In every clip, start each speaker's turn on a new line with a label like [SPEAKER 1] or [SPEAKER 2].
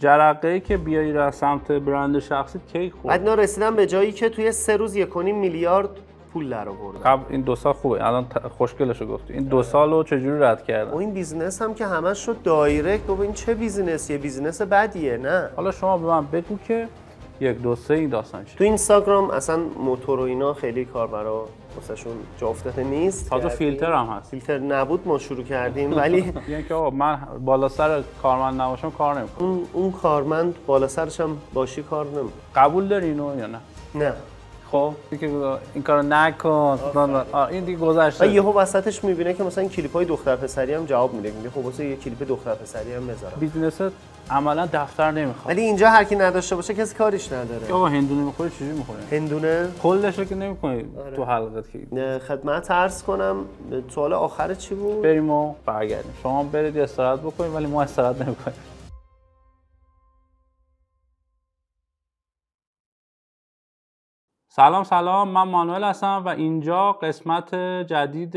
[SPEAKER 1] جرقه‌ای که بیایی را سمت برند شخصی کی خورد؟
[SPEAKER 2] بعد اینا رسیدن به جایی که توی 3 روز 1.5 میلیارد پول درآوردن.
[SPEAKER 1] قبل این 2 سال خوبه، الان خوشگلشو گفتی. این 2 سالو چجوری رد کردن؟
[SPEAKER 2] و این بیزنس هم که همش شد دایرکت. بابا این چه بیزنسیه؟ بیزنس بدیه. نه
[SPEAKER 1] حالا شما به من بگو که 1 2 3 این داستان چیه؟
[SPEAKER 2] تو اینستاگرام اصلا موتور و اینا خیلی کاربرا واسهشون جا افتاده نیست.
[SPEAKER 1] تازه فیلتر هم هست.
[SPEAKER 2] فیلتر نبود ما شروع کردیم ولی
[SPEAKER 1] یعنی که آقا من بالا سر کارمند نباشم کار نمی‌کنم.
[SPEAKER 2] اون کارمند بالا سرش هم باشی کار نمی‌کنه.
[SPEAKER 1] قبول داری اینو یا نه؟
[SPEAKER 2] نه.
[SPEAKER 1] خب این کارو نکن. این دیگه گذشته.
[SPEAKER 2] و یهو وسطش میبینه که مثلا کلیپ‌های دختر پسری هم جواب میده. میگه خب واسه یه کلیپ دختر پسری هم بذارم.
[SPEAKER 1] بیزنست عملا دفتر نمیخواد.
[SPEAKER 2] ولی اینجا هر کی نداشته باشه کسی کاریش نداره.
[SPEAKER 1] آقا هندونه میخوری چجوری میخوری؟
[SPEAKER 2] هندونه
[SPEAKER 1] کلش که نمی‌کنی تو حلقت که.
[SPEAKER 2] خدمت عرض کنم سوال آخر چی بود؟
[SPEAKER 1] بریم و برگردیم. شما برید استراحت بکنید ولی ما استراحت نمی‌کنیم. سلام من مانوئل هستم و اینجا قسمت جدید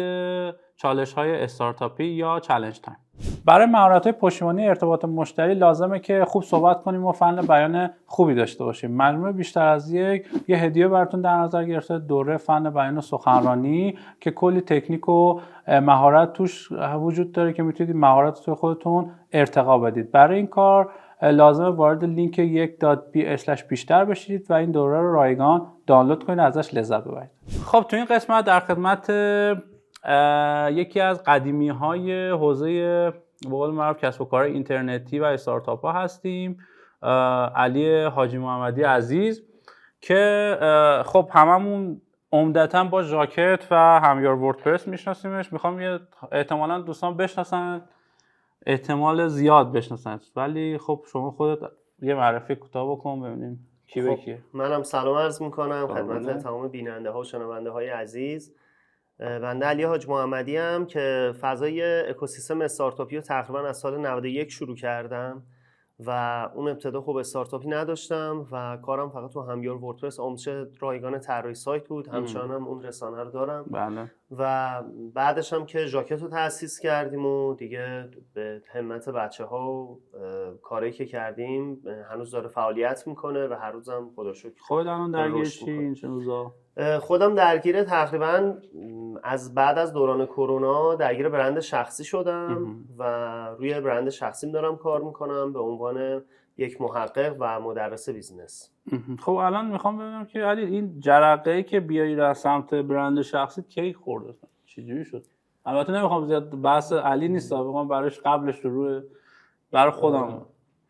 [SPEAKER 1] چالش‌های استارتاپی یا چالش تایم. برای مهارت‌های پشتیبانی ارتباط مشتری لازمه که خوب صحبت کنیم و فن بیان خوبی داشته باشیم. مجموعه بیشتر از یه هدیه براتون در نظر گرفته، دوره فن بیان و سخنرانی که کلی تکنیک و مهارت توش وجود داره که میتونید مهارت رو خودتون ارتقا بدید. برای این کار لازمه وارد لینک 1.b/بیشتر بشید و این دوره رو رایگان دانلود کنید و ازش لذت ببرید. خب تو این قسمت در خدمت یکی از قدیمی‌های حوزه به قول معروف کسب و کار اینترنتی و استارتاپ‌ها هستیم، علی حاجی محمدی عزیز که خب هممون عمدتاً با ژاکت و همیار وردپرس میشناسیمش. میخوام احتمالاً دوستان بشناسن، احتمال زیاد بشناسن، ولی خب شما خودت یه معرفی کوتاه بکن ببینیم کی به کیه.
[SPEAKER 2] منم سلام عرض میکنم خدمت تمام بیننده ها و شنونده های عزیز. بنده علی حاج محمدی ام که فضای اکوسیستم استارتاپی رو تقریبا از سال 91 شروع کردم و اون ابتدا خب استارتاپی نداشتم و کارم فقط تو همیار وردپرس آموزش رایگان طراحی سایت بود. همچنان هم اون رسانه رو دارم.
[SPEAKER 1] بله.
[SPEAKER 2] و بعدش هم که ژاکت رو تأسیس کردیم و دیگه به همت بچه‌ها و کاری که کردیم هنوز داره فعالیت میکنه و هر روزم خدا شکر.
[SPEAKER 1] خودت الان درگیر چی این روزا؟
[SPEAKER 2] خودم درگیر تقریبا از بعد از دوران کرونا درگیر برند شخصی شدم و روی برند شخصیم دارم کار میکنم به عنوان یک محقق و مدرس بیزنس.
[SPEAKER 1] خب الان میخوام ببینم که علی این جرقه‌ای که بیایی را سمت برند شخصی کی خورد؟ چجوری شد؟ البته نمیخوام زیاد بحث علی نیست، میخوام براش قبلش رو برای خودم.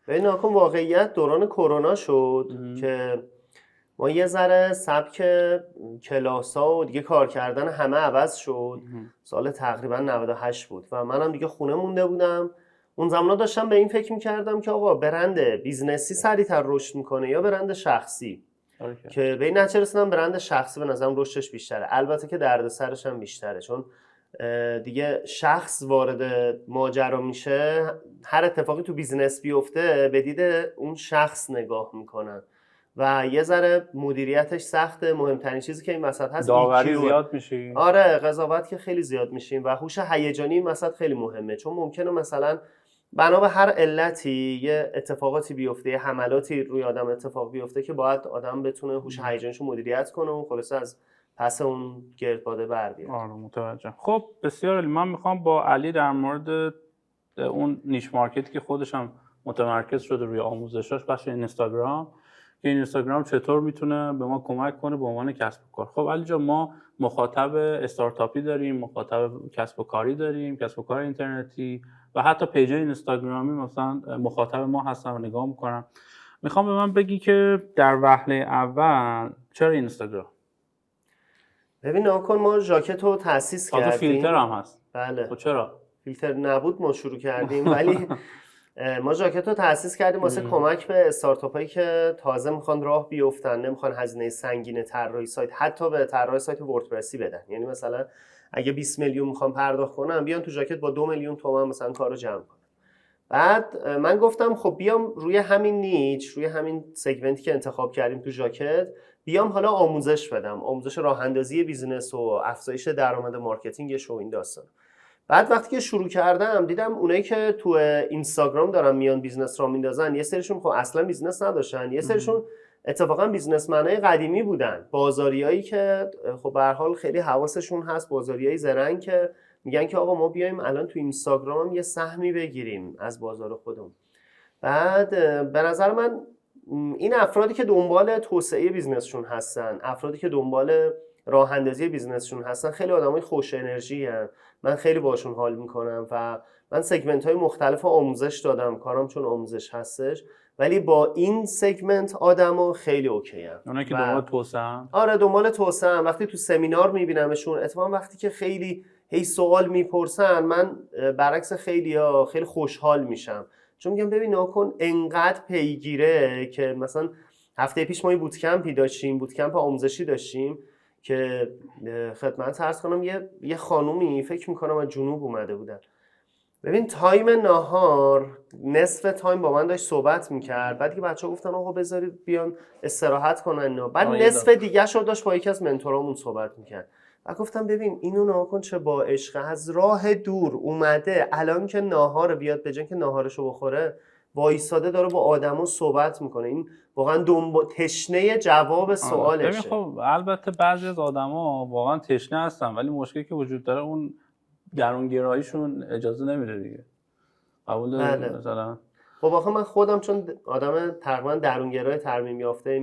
[SPEAKER 2] ببین ناکن واقعیت دوران کرونا شد که ما یه ذره سبک کلاسا و دیگه کار کردن همه عوض شد. سال تقریبا 98 بود و منم دیگه خونه مونده بودم. اون زمانا داشتم به این فکر می‌کردم که آقا برند بیزنسی سریع‌تر رشد میکنه یا برند شخصی. که به این نتیجه رسیدم برند شخصی به نظرم رشدش بیشتره. البته که دردسرش هم بیشتره چون دیگه شخص وارد ماجرا میشه، هر اتفاقی تو بیزنس بیفته به دید اون شخص نگاه میکنن و یه ذره مدیریتش سخته. مهمترین چیزی که این وسط هست
[SPEAKER 1] داوری زیاد میشه.
[SPEAKER 2] آره قضاوت که خیلی زیاد میشیم و هوش هیجانی این وسط خیلی مهمه چون ممکنه مثلا بنا به هر علتی یه اتفاقاتی بیفته، یه حملاتی روی آدم اتفاق بیفته که باید آدم بتونه هوش هیجانیشو مدیریت کنه و خلاص از پس اون گردباده بر بیاد.
[SPEAKER 1] آره متوجهم. خب بسیار عالی. من میخوام با علی در مورد اون نیش مارکتی که خودش هم متمرکز شده روی آموزشاش بخش اینستاگرام، که اینستاگرام چطور میتونه به ما کمک کنه به عنوان کسب و کار. خب علی جان ما مخاطب استارتاپی داریم، مخاطب کسب و کاری داریم، کسب و کار اینترنتی و حتی پیج اینستاگرامی مثلا مخاطب ما هستن و نگاه میکنم. میخوام به من بگی که در وهله اول چرا اینستاگرام؟
[SPEAKER 2] ببین ناکن ما ژاکت رو تأسیس کردیم.
[SPEAKER 1] فیلتر هم هست.
[SPEAKER 2] بله.
[SPEAKER 1] خب چرا؟
[SPEAKER 2] فیلتر نبود ما شروع کردیم ولی ما ژاکت رو تأسیس کردیم واسه کمک به استارتاپایی که تازه میخوان راه بیفتن، نمیخوان هزینه سنگین طراحی سایت حتی به طراح سایت وردپرسی بدن. یعنی مثلا اگه 20 میلیون میخوام پرداخت کنم بیان تو ژاکت با 2 میلیون تومان مثلا کارو جمع کنم. بعد من گفتم خب بیام روی همین نیچ، روی همین سگمنتی که انتخاب کردیم تو ژاکت بیام حالا آموزش بدم، آموزش راه اندازی بیزینس و افزایش درآمد مارکتینگش و این داستان. بعد وقتی که شروع کردم دیدم اونایی که تو اینستاگرام دارن میان بیزنس را میندازن، یه سریشون خب اصلا بیزنس نداشتن، یه سریشون اتفاقا بیزنسمنای قدیمی بودن، بازاریایی که خب به هر حال خیلی حواسشون هست، بازاریای زرنگ که میگن که آقا ما بیایم الان تو اینستاگرام هم یه سهمی بگیریم از بازار خودمون. بعد به نظر من این افرادی که دنبال توسعه بیزنسشون هستن، افرادی که دنبال راه اندازی بیزنسشون هستن، خیلی آدمای خوش انرژی هستن. من خیلی باشون حال میکنم و من سگمنت های مختلف آموزش دادم، کارم چون آموزش هستش، ولی با این سگمنت آدمو خیلی اوکی ام.
[SPEAKER 1] اونایی که دنبال توسعه،
[SPEAKER 2] آره دنبال توسعه، وقتی تو سمینار میبینمشون، اتفاقا وقتی که خیلی هی سوال میپرسن، من برعکس خیلیا خیلی خوشحال میشم، چون میگم ببین ناکن انقدر پیگیره که مثلا هفته پیش ما یه بوتکمپی داشتیم، بوتکمپ آموزشی داشتیم که خدمت عرض کنم یه خانومی فکر میکنم از جنوب اومده بودن. ببین تایم ناهار نصف تایم با من داشت صحبت میکرد، بعد که بچه‌ها گفتن آقا بذارید بیان استراحت کنن، بعد نصف دیگه شو داشت با یکی از منتورامون صحبت میکرد. و گفتم ببین اینو ناکن چه با عشق از راه دور اومده، الان که ناهار بیاد به جای که ناهارشو بخوره وایساده داره با آدما صحبت میکنه. این واقعا تشنه جواب سوالشه.
[SPEAKER 1] ببین خب البته بعضی از آدما واقعا تشنه هستن، ولی مشکلی که وجود داره اون درونگراییشون اجازه نمیده دیگه. قبول داری؟ مثلا
[SPEAKER 2] خب آخه من خودم چون آدم تقریبا درونگرای ترمیم یافته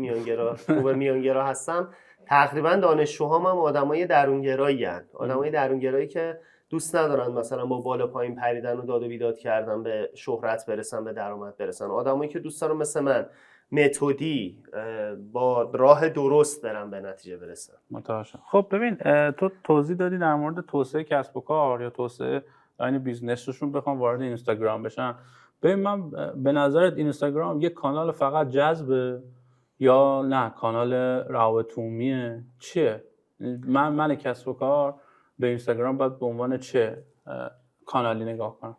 [SPEAKER 2] میانگرا هستم، تقریبا دانشجوهام هم آدمای درونگرایی هستن، آدمای درونگرایی که دوست ندارن مثلا با بالا پایین پریدن و داد و بیداد کردن به شهرت برسن، به درآمد برسن، آدمایی که دوست دارن مثل من متدی با راه درست برن به نتیجه برسن.
[SPEAKER 1] متوجهم. خب ببین تو توضیح دادی در مورد توسعه کسب و کار یا توسعه یعنی بیزنسشون بخوام وارد اینستاگرام بشن. ببین من به نظرت اینستاگرام یک کانال فقط جذبه یا نه کانال روابط عمومیه؟ چیه؟ من کسب و کار به اینستاگرام باید به عنوان چه کانالی نگاه کنم؟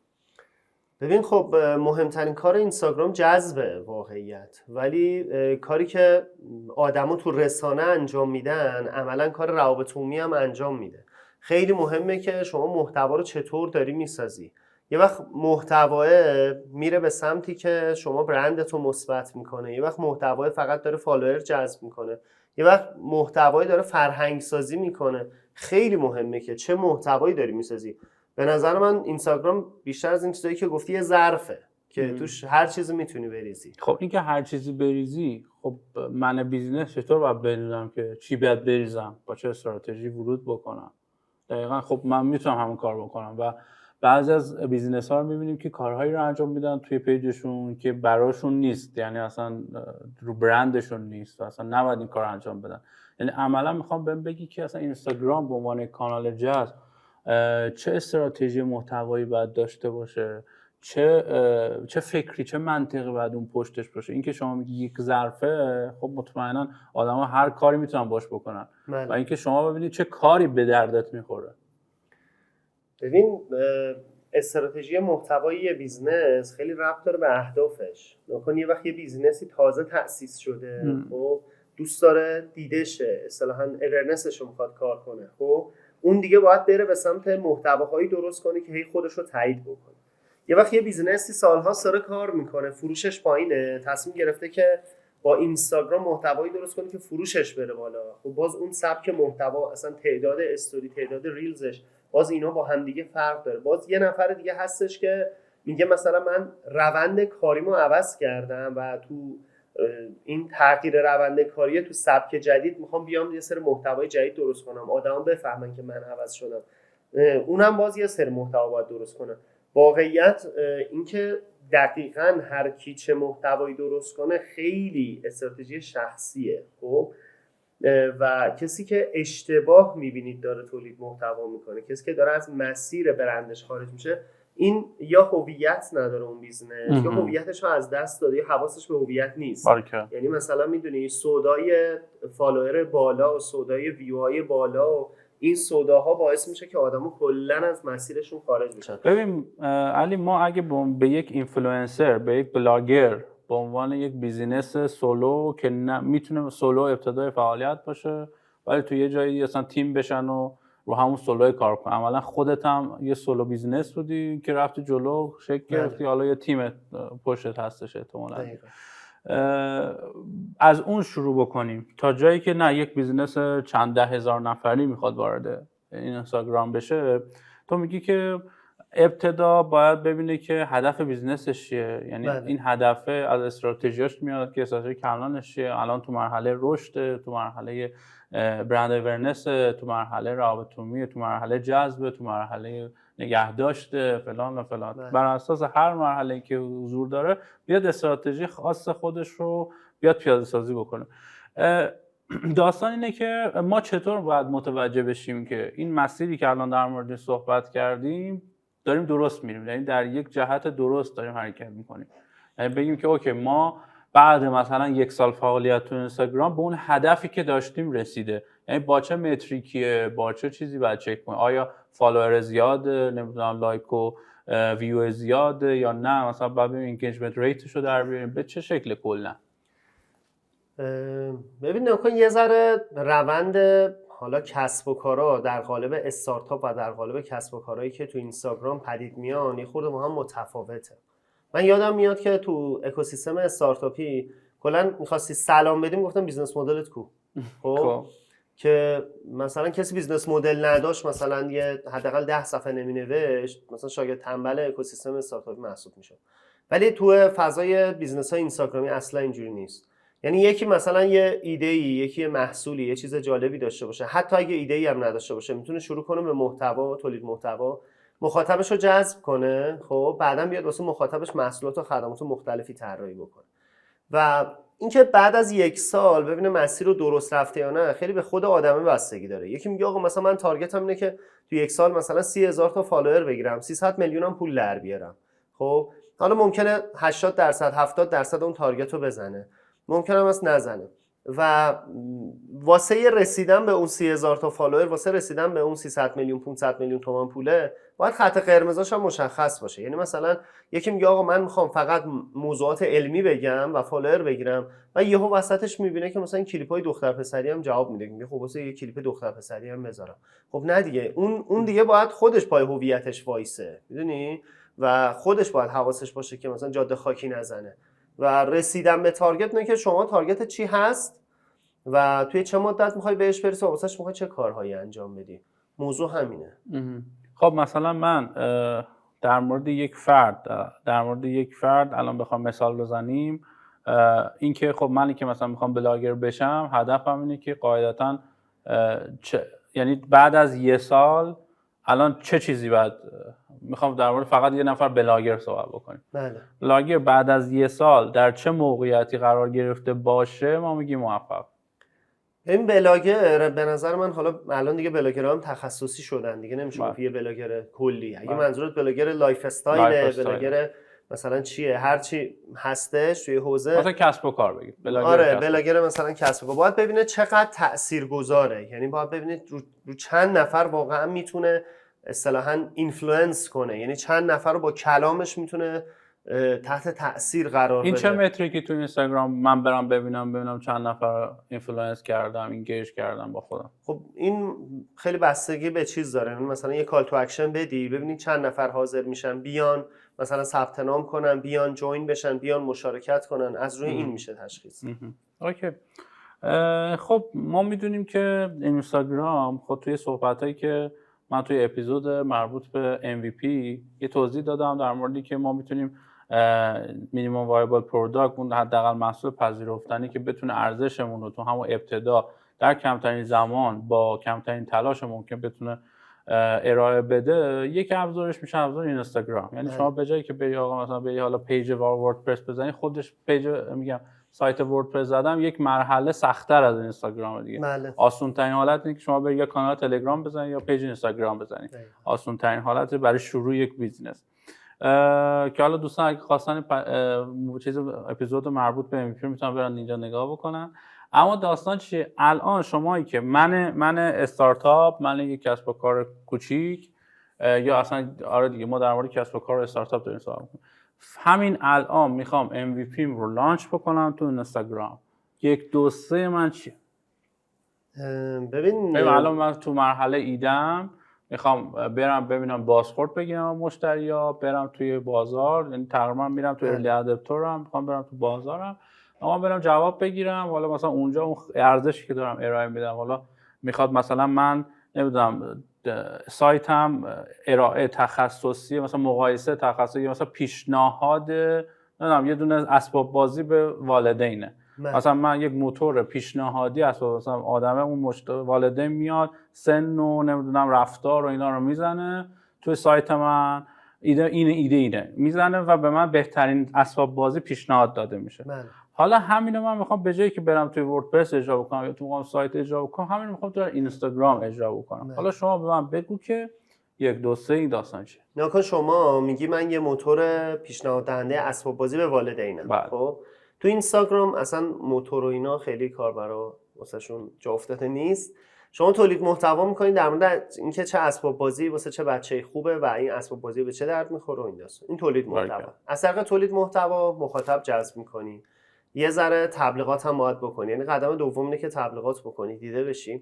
[SPEAKER 2] ببین خب مهمترین کار اینستاگرام جذبه واقعیت، ولی کاری که آدما تو رسانه انجام میدن عملا کار روابط عمومی هم انجام میده. خیلی مهمه که شما محتوا رو چطور داری میسازی. یه وقت محتوا میره به سمتی که شما برندتو مثبت میکنه، یه وقت محتوا فقط داره فالوور جذب میکنه، یه وقت محتوایی داره فرهنگ سازی میکنه. خیلی مهمه که چه محتوایی داری میسازی. به نظر من اینستاگرام بیشتر از این چیزایی که گفتی یه ظرفه که توش هر چیزی میتونی بریزی.
[SPEAKER 1] خب این که هر چیزی بریزی، خب من بیزنس چطور باید بدونم که چی باید بریزم، با چه استراتژی ورود بکنم؟ دقیقاً خب من میتونم همون کار بکنم و بعضی از بیزنس ها رو میبینیم که کارهایی رو انجام میدن توی پیجشون که براشون نیست، یعنی اصلا رو برندشون نیست و اصلا نباید این کار انجام بدن. یعنی عملا میخوام بهم بگی که اصلا اینستاگرام به عنوان کانال جذب چه استراتژی محتوایی باید داشته باشه، چه فکری، چه منطقی باید اون پشتش باشه. این که شما میگی یک ظرفه، خب مطمئنا آدما هر کاری میتونن باش بکنن و اینکه شما ببینید چه کاری به دردت میخوره.
[SPEAKER 2] ببین استراتژی محتوایی بیزنس خیلی ربط داره به اهدافش. نکن یه وقت یه بیزنسی تازه تأسیس شده، خب دوست داره دیده شه، اصطلاحاً اورنسش رو میخواد کار کنه، خب اون دیگه باید بره به سمت محتواهایی درست کنه که هی خودش رو تایید بکنه. یه وقت یه بیزنسی سالها سر کار میکنه، فروشش پایینه، تصمیم گرفته که با اینستاگرام محتوایی درست کنه که فروشش بره بالا. خب باز اون سبک محتوا، اصلا تعداد استوری، تعداد ریلزش، باز اینا با هم دیگه فرق داره. باز یه نفر دیگه هستش که میگه مثلا من روند کاریمو عوض کردم و تو این تغییر روند کاری تو سبک جدید میخوام بیام یه سری محتوای جدید درست کنم، آدما بفهمن که من عوض شدم. اونم باز یه سری محتوا باید درست کنه. واقعیت اینکه دقیقاً هر کی چه محتوایی درست کنه خیلی استراتژی شخصیه. خب و کسی که اشتباه میبینید داره تولید محتوا میکنه، کسی که داره از مسیر برندش خارج میشه، این یا هویت نداره اون بیزنس یا هویتش رو از دست داده یا حواسش به هویت نیست. یعنی مثلا میدونی سودای فالوور بالا و سودای ویوهای بالا و این سوداها باعث میشه که آدمو کلا از مسیرشون خارج بشن.
[SPEAKER 1] ببین علی، ما اگه به یک اینفلوئنسر، به یک بلاگر به عنوان یک بیزینس سولو که میتونه سولو ابتدای فعالیت باشه ولی تو یه جایی اصلا تیم بشن و رو همون سولو کار کنی. عملا خودت هم یه سولو بیزنس بودی که رفتی جلو شکل گرفتی، حالا یه تیم پشتت هستش احتمالاً. از اون شروع بکنیم تا جایی که نه یک بیزنس چند ده هزار نفری میخواد وارد این اینستاگرام بشه. تو میگی که ابتدا باید ببینه که هدف بیزنسش چیه، یعنی این هدف از استراتژیاش میاد که استراتژی کلانش چیه، الان تو مرحله رشد، تو مرحله برند اورننس، تو مرحله روابط عمومی، تو مرحله جذب، تو مرحله نگهداشت فلان و فلان. بر اساس هر مرحله‌ای که حضور داره بیاد استراتژی خاص خودش رو بیاد پیاده سازی بکنه. داستان اینه که ما چطور باید متوجه بشیم که این مسیری که الان در مورد صحبت کردیم داریم درست میریم، یعنی در یک جهت درست داریم حرکت میکنیم. یعنی بگیم که اوکی ما بعد مثلا 1 سال فعالیت تو اینستاگرام به اون هدفی که داشتیم رسیده، یعنی با چه متریکیه، با چه چیزی باید چک کنیم، آیا فالوور زیاده، نمیدونم لایک و ویو زیاده یا نه، مثلا بعد ببینیم اینگیجمنت ریتش رو در بیاریم به چه شکل کلا.
[SPEAKER 2] ببین نکن یه ذره روند حالا کسب و کارا در قالب استارتاپ و در قالب کسب و کارهایی که تو اینستاگرام پدید میان یه خورده با هم متفاوته. من یادم میاد که تو اکوسیستم استارتاپی کلا می‌خواستی سلام بدیم گفتم بیزنس مدلت کو. خب که مثلا کسی بیزنس مدل نداشت، مثلا یه حداقل 10 صفحه نمی‌نوشت، مثلا شاگرد تنبل اکوسیستم استارتاپی محسوب میشه. ولی تو فضای بیزنس‌های اینستاگرامی اصلا اینجوری نیست. یعنی یکی مثلا یه ایده‌ای، یکی یه محصولی، یه چیز جالبی داشته باشه، حتی اگه ایده‌ای هم نداشته باشه میتونه شروع کنه به محتوا، تولید محتوا، مخاطبش رو جذب کنه، خب بعداً بیاد واسه مخاطبش محصولات و خدمات مختلفی طراحی بکنه. و اینکه بعد از 1 سال ببینه مسیر رو درست رفته یا نه خیلی به خود آدمه بستگی داره. یکی میگه آقا مثلا من تارگتم اینه که تو 1 سال مثلا 30,000 تا فالوور بگیرم، 300 میلیونم پول در بیارم. خب حالا ممکنه 80% 70% اون تارگت رو بزنه، ممکنه هم نزنه. و واسه رسیدن به اون 30,000 تا فالوور، واسه رسیدن به اون 300 میلیون 500 میلیون تومان پوله، باید خط قرمزاش هم مشخص باشه. یعنی مثلا یکی میگه آقا من میخوام فقط موضوعات علمی بگم و فالوور بگیرم و یهو وسطش میبینه که مثلا کلیپای دختر پسری هم جواب میده، میگه خب واسه یه کلیپ دختر پسری هم بذارم. خب نه دیگه، اون دیگه باید خودش پای هویتش وایسه، میدونی؟ و خودش باید حواسش باشه که مثلا جاده خاکی نزنه. و رسیدن به تارگت نه که شما تارگت چی هست و توی چه مدت میخوای بهش برسی و واسش میخوای چه کارهایی انجام بدی. موضوع همینه.
[SPEAKER 1] خب مثلا من در مورد یک فرد الان بخوام مثال بزنیم، اینکه خب منی که مثلا میخوام بلاگر بشم، هدفم اینه که قاعدتاً یعنی بعد از 1 سال الان چه چیزی باید، میخوام در مورد فقط یه نفر بلاگر صحبت بکنیم.
[SPEAKER 2] بله.
[SPEAKER 1] بلاگر بعد از 1 سال در چه موقعیتی قرار گرفته باشه ما میگیم موفق.
[SPEAKER 2] این بلاگر به نظر من، حالا الان دیگه بلاگرها هم تخصصی شدن دیگه، نمیشه گفت یه بلاگر کلی. اگه منظورت بلاگر لایف استایل، بلاگر مثلا چیه، هر چی هستش توی حوزه،
[SPEAKER 1] مثلا کسب و کار بگید بلاگر.
[SPEAKER 2] آره بلاگر مثلا کسب و کار باید ببینه چقدر تاثیرگذاره، یعنی باید ببینید رو چند نفر واقعا میتونه اصطلاحاً اینفلوئنس کنه، یعنی چند نفر رو با کلامش میتونه تحت تاثیر قرار بده.
[SPEAKER 1] این چه متریکی تو اینستاگرام من برام ببینم چند نفر اینفلوئنس کردم، اینگیج کردم با خودم؟
[SPEAKER 2] خب این خیلی بستگی به چیز داره. مثلا یه کال تو اکشن بدی ببینید چند نفر حاضر میشن بیان مثلا ثبت نام کنن، بیان جوین بشن، بیان مشارکت کنن. از روی این میشه تشخیص.
[SPEAKER 1] اوکی. خب ما میدونیم که اینستاگرام، خب توی صحبتایی که من توی اپیزود مربوط به MVP یه توضیح دادم در موردی که ما میتونیم مینیمم وایبل پروداکت، اون حداقل محصول پذیرفتنی که بتونه ارزشمون رو تو همون ابتدا در کمترین زمان با کمترین تلاش ممکن بتونه ارائه بده، یک ابزارش میشه ابزار اینستاگرام. یعنی شما به جایی که بری آقا مثلا بری حالا پیج وردپرس بزنی، خودش پیج میگم سایت وردپرس زدم یک مرحله سخت‌تر از اینستاگرام دیگه. آسان ترین حالت اینه که شما بری یا کانال تلگرام بزنی یا پیج اینستاگرام بزنی. آسان ترین حالت برای شروع یک بیزنس. که حالا دوستان اگه خواستن چیز اپیزود مربوط به MVP میتونن برن اینجا نگاه بکنن. اما داستان چیه؟ الان شمایی که من استارتاپ، من یک کسب و کار کوچیک، یا اصلا آره دیگه ما در مورد کسب و کار استارتاپ داریم صحبت می‌کنیم، همین الان میخوام MVP رو لانچ بکنم تو اینستاگرام، 1 2 3 من چیه؟
[SPEAKER 2] ببین
[SPEAKER 1] الان من تو مرحله ایدم میخوام برم ببینم بازخورد بگیرم مشتریا، برم توی بازار، یعنی تقریبا میرم تو ارلی ادپتورم، میخوام برم تو بازارم، میخوام برم جواب بگیرم. حالا مثلا اونجا اون ارزشی که دارم ارائه میدم، حالا میخواد مثلا من نمیدونم سایتم ارائه تخصصی، مثلا مقایسه تخصصی، مثلا پیشنهاد نمیدونم یه دونه اسباب بازی به والدینه، مثلا من یک موتور پیشنهادی اسباب، مثلا آدمه اون والدین میاد سن و نمیدونم رفتار و اینا رو میزنه توی سایت من، ایده میزنه و به من بهترین اسباب بازی پیشنهاد داده میشه. حالا همینو من میخوام به جایی که برم توی وردپرس اجرا بکنم یا تو سایت اجرا بکنم، همین میخوام تو اینستاگرام اجرا بکنم. حالا شما به من بگو که 1 2 3 این داستان چیه؟
[SPEAKER 2] ناکن شما میگی من یه موتور پیشنهاد دهنده اسباب بازی به والدینم. خب تو اینستاگرام اصلا موتور و اینا خیلی کاربرا واسهشون جا افتاده نیست. شما تولید محتوا میکنید در مورد اینکه چه اسباب بازی واسه چه بچه‌ای خوبه و این اسباب بازی به چه درد میخوره و این داستان. این تولید محتوا. از طریق تولید محتوا مخاطب جذب میکنی. یه ذره تبلیغات هم باید بکنی. یعنی قدم دوم اینه که تبلیغات بکنی، دیده بشی.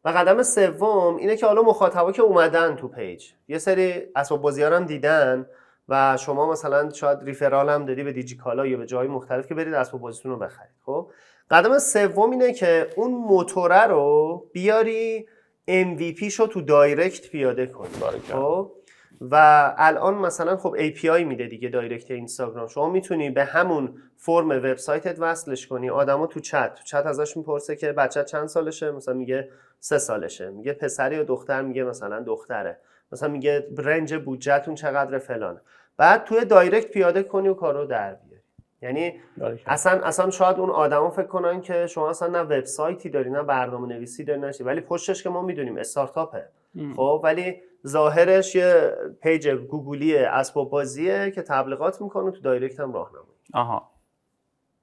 [SPEAKER 2] و قدم سوم اینه که حالا مخاطبا که اومدن تو پیج یه سری اسباب بازی‌ها هم دیدن و شما مثلا شاید ریفرال هم دادی به دیجیکالا یا به جای مختلف که برید اسباب بازیتون رو بخرید. خب قدم سوم اینه که اون موتوره رو بیاری MVP شو تو دایرکت پیاده کنی. خب و الان مثلا خب API میده دیگه دایرکت اینستاگرام، شما میتونی به همون فرم وبسایتت وصلش کنی. آدما تو چت ازش میپرسه که بچه چند سالشه، مثلا میگه 3 سالشه، میگه پسری یا دختر، میگه مثلا دختره، مثلا میگه رنج بودجهتون چقدر فلان، بعد توی دایرکت پیاده کنی و کارو در بیاری. یعنی اصلا شاید اون آدما فکر کنن که شما اصلا نه وبسایتی داری نه برنامه‌نویسی داری نشی، ولی پشتش که ما میدونیم استارتاپه. خب ولی ظاهرش یه پیج گوگلی اسباب بازیه که تبلیغات میکنه، تو دایرکت هم راهنمایی.